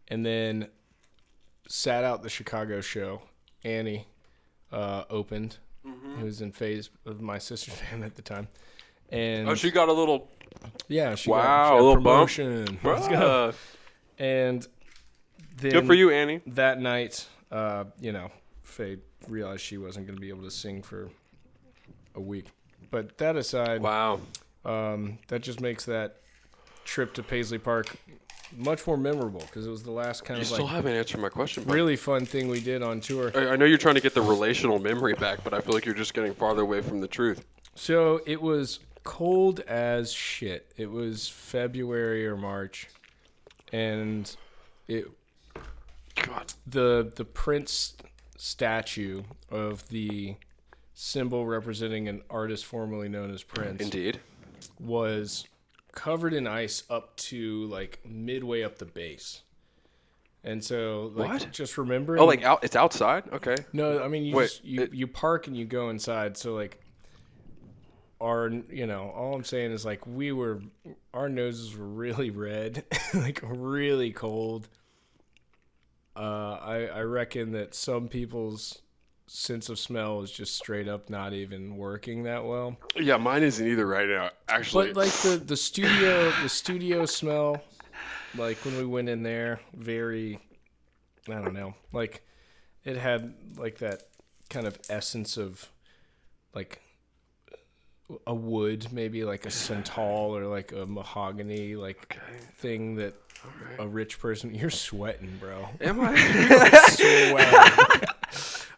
and then sat out the Chicago show. Annie opened, who was in phase of my sister's band at the time, and she got a little. Yeah, she Wow, got a little promotion. Let's go. And then Good for you, Annie. That night, Faye realized she wasn't going to be able to sing for a week. But that aside, wow, that just makes that trip to Paisley Park much more memorable because it was the last kind you of still haven't answered my question. Bud. Really fun thing we did on tour. I know you're trying to get the relational memory back, but I feel like you're just getting farther away from the truth. So it was cold as shit. It was February or March, and the Prince statue of the symbol representing an artist formerly known as Prince Indeed was covered in ice up to like midway up the base. And so like what? Just remember it's outside? Okay. No, I mean you park and you go inside, so like all I'm saying is like our noses were really red, like really cold. I reckon that some people's sense of smell is just straight up not even working that well. Yeah, mine isn't either right now, actually. But like the studio smell, like when we went in there, very, I don't know, like it had like that kind of essence of like a wood, maybe like a santal or like a mahogany thing that a rich person. You're sweating, bro. Am I? Sweating.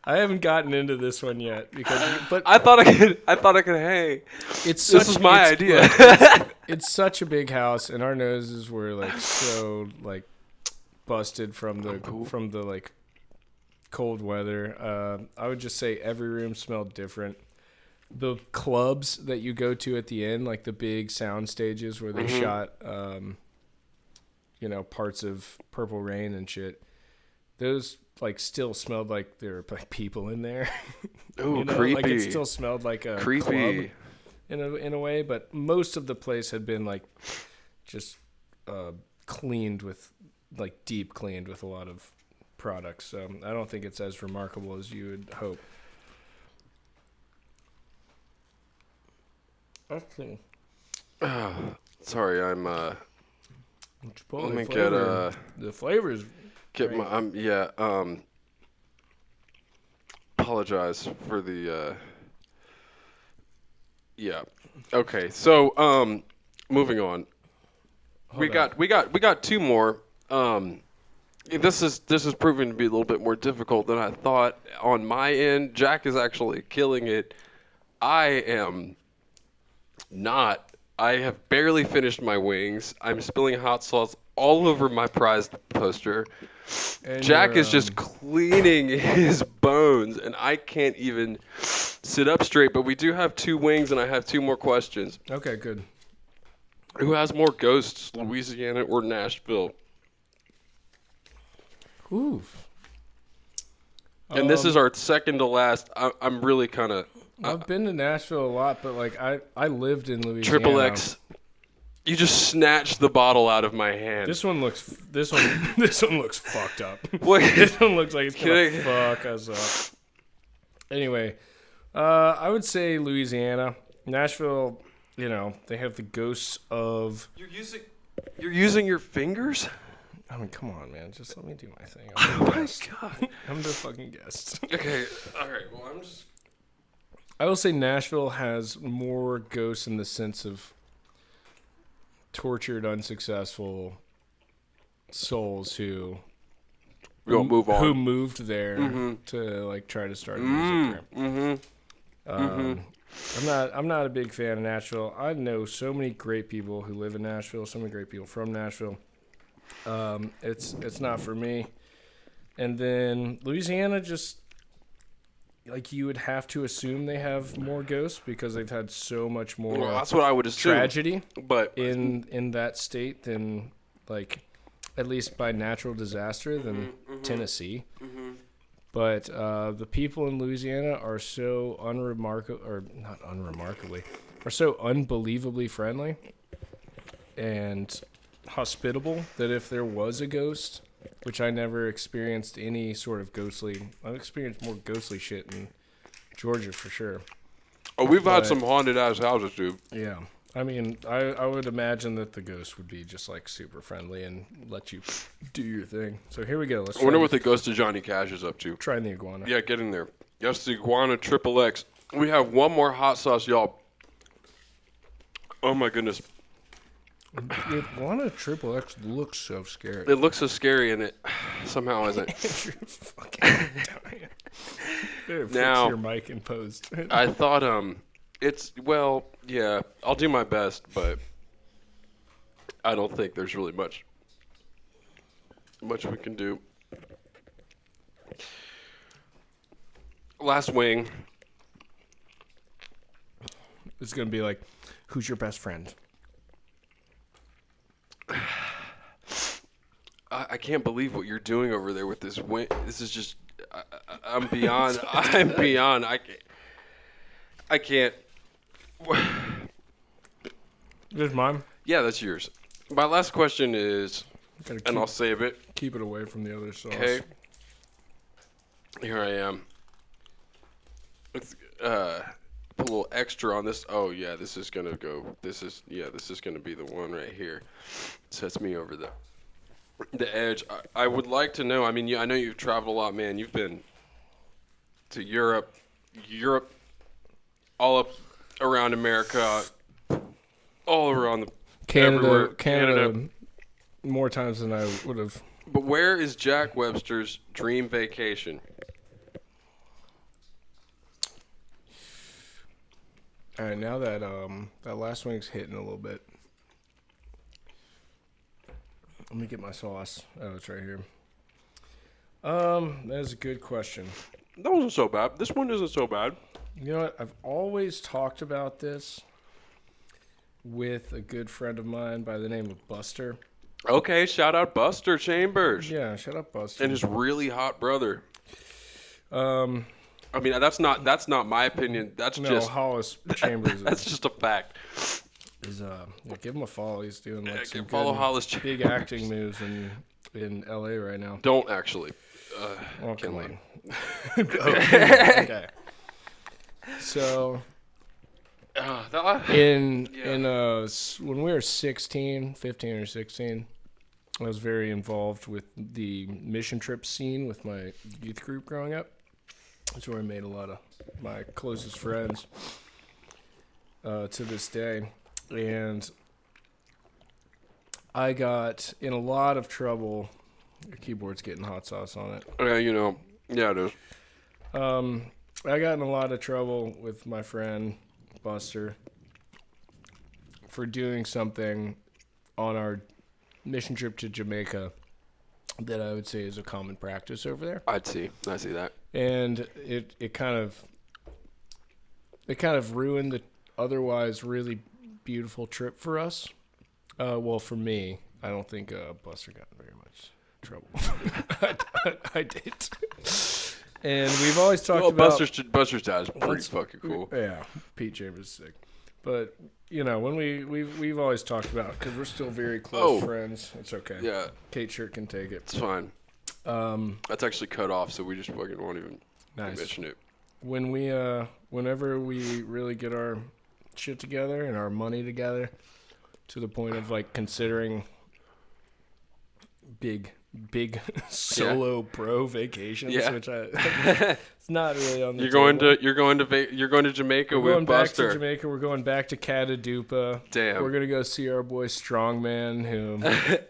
I haven't gotten into this one yet but I thought I could hang. This is my idea. It's such a big house, and our noses were like so like busted from the like cold weather. I would just say every room smelled different. The clubs that you go to at the end, like the big sound stages where they shot, parts of Purple Rain and shit, those like still smelled like there were like people in there. Ooh, creepy. Like it still smelled like a creepy club in a way, but most of the place had been like just cleaned with like deep cleaned with a lot of products. So I don't think it's as remarkable as you would hope. Okay. Sorry, I'm let me get the flavors. Get great. Apologize for the Okay, so moving on. We got two more. This is proving to be a little bit more difficult than I thought on my end. Jack is actually killing it. I am not. I have barely finished my wings. I'm spilling hot sauce all over my prized poster. And Jack is just cleaning his bones, and I can't even sit up straight. But we do have two wings, and I have two more questions. Okay, good. Who has more ghosts, Louisiana or Nashville? Oof. And this is our second to last. I'm really kind of... I've been to Nashville a lot, but like I lived in Louisiana. Triple X. You just snatched the bottle out of my hand. This one looks fucked up. This one looks like it's gonna fuck us up. Anyway, I would say Louisiana. Nashville, they have the ghosts of. You're using your fingers? I mean, come on, man. Just let me do my thing. Oh my god. I'm the fucking guest. Okay. All right. Well, I will say Nashville has more ghosts in the sense of tortured, unsuccessful souls who move on, who moved there to like try to start music there. I'm not a big fan of Nashville. I know so many great people who live in Nashville, so many great people from Nashville. It's not for me. And then Louisiana, just like you would have to assume they have more ghosts because they've had so much more. Well, that's what I would assume. Tragedy, but in that state than like at least by natural disaster than Tennessee. But the people in Louisiana are so not unremarkably, are so unbelievably friendly and hospitable that if there was a ghost, which I never experienced any sort of ghostly, I've experienced more ghostly shit in Georgia for sure. Oh, we've had some haunted ass houses, dude. Yeah. I mean, I would imagine that the ghost would be just like super friendly and let you do your thing. So here we go. I wonder what the ghost of Johnny Cash is up to. Try the iguana. Yeah, get in there. Yes, the iguana XXX. We have one more hot sauce, y'all. Oh my goodness. The iguana XXX looks so scary. It looks so scary, and it somehow isn't. You're fucking dying. Better fix your mic in post. I thought, yeah, I'll do my best, but I don't think there's really much we can do. Last wing. It's going to be like, who's your best friend? I can't believe what you're doing over there with this wing. This is just, I'm beyond, I'm beyond. I can't. Is mine? Yeah, that's yours. My last question is, and I'll save it. Keep it away from the other sauce. Okay. Here I am. Let's put a little extra on this. Oh yeah, this is gonna go. This is gonna be the one right here. Sets me over the edge. I would like to know. I mean, I know you've traveled a lot, man. You've been to Europe, all up around America, all around the Canada, more times than I would have. But where is Jack Webster's dream vacation? All right, now that that last wing's hitting a little bit. Let me get my sauce. Oh, it's right here. That is a good question. That wasn't so bad. This one isn't so bad. You know what? I've always talked about this with a good friend of mine by the name of Buster. Okay, shout out Buster Chambers. Yeah, shout out Buster. And his really hot brother. I mean, that's not my opinion. That's just Hollis Chambers. That's just a fact. Give him a follow. He's doing like some follow Hollis big acting moves in LA right now. Don't actually. Come on. Okay. So when we were 15 or 16, I was very involved with the mission trip scene with my youth group growing up. That's where I made a lot of my closest friends to this day. And I got in a lot of trouble. Your keyboard's getting hot sauce on it. Yeah, it is. I got in a lot of trouble with my friend Buster for doing something on our mission trip to Jamaica that I would say is a common practice over there. I see that. And it kind of ruined the otherwise really beautiful trip for us. Well, for me, I don't think Buster got in very much trouble. I did. And we've always talked about Buster's dad is pretty fucking cool. Yeah, Pete Chambers is sick. But when we've always talked about, because we're still very close friends. It's okay. Yeah, Kate sure can take it. It's fine. That's actually cut off, so we just fucking won't even mention it. Whenever we really get our shit together and our money together, to the point of like considering big solo pro vacations, which it's not really on the table. You're going to Jamaica with Buster. We're going back to Jamaica. We're going back to Catadupa. Damn. We're gonna go see our boy Strongman, who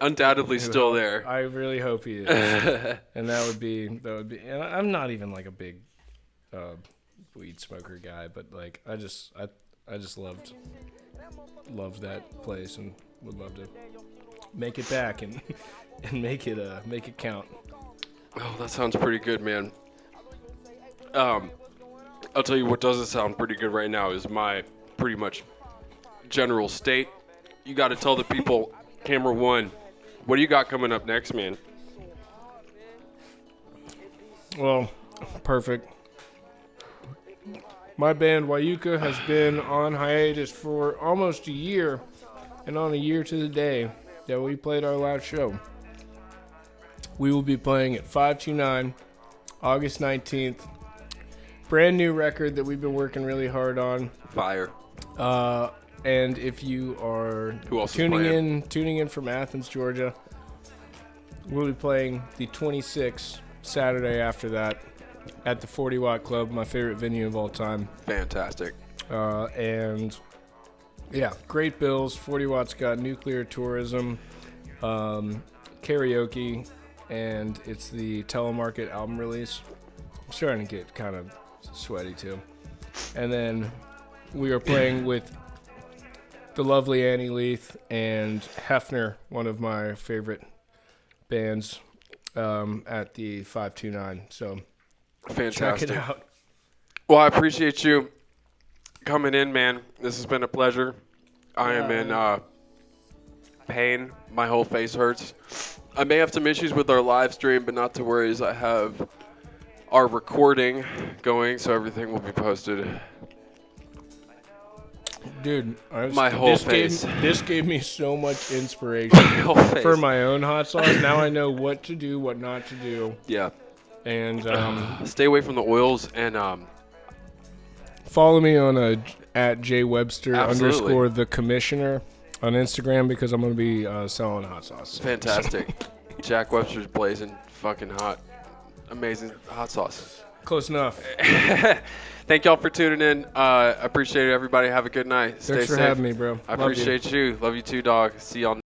undoubtedly still there. I really hope he is. And that would be. And I'm not even like a big weed smoker guy, but like I just loved that place and would love to make it back and make it count. Oh, that sounds pretty good, man. I'll tell you what doesn't sound pretty good right now is my pretty much general state. You got to tell the people, camera one, what do you got coming up next, man? Well, Perfect. My band Wayuka has been on hiatus for almost a year, and on a year to the day that we played our last show. We will be playing at 529 August 19th. Brand new record that we've been working really hard on. Fire. And if you are Who else is tuning in from Athens, Georgia, we'll be playing the 26th Saturday after that at the 40 Watt Club, my favorite venue of all time. Fantastic. And yeah, great bills. 40 Watt's got nuclear tourism, karaoke, and it's the telemarket album release. I'm starting to get kind of sweaty too. And then we are playing with the lovely Annie Leith and Hefner, one of my favorite bands, at the 529. So Fantastic. check it out. Well, I appreciate you coming in, man. This has been a pleasure. I am in pain. My whole face hurts. I may have some issues with our live stream, but not to worry, as I have our recording going, so everything will be posted. Dude, My whole face. This gave me so much inspiration for my own hot sauce. Now I know what to do, what not to do. Yeah. And stay away from the oils and follow me on at @Webster Absolutely. _ the commissioner on Instagram, because I'm going to be selling hot sauce. Fantastic. Jack Webster's blazing fucking hot. Amazing hot sauce. Close enough. Thank y'all for tuning in. Appreciate it, everybody. Have a good night. Stay Thanks for safe. having me, bro. I Love you. appreciate you. Love you too, dog. See y'all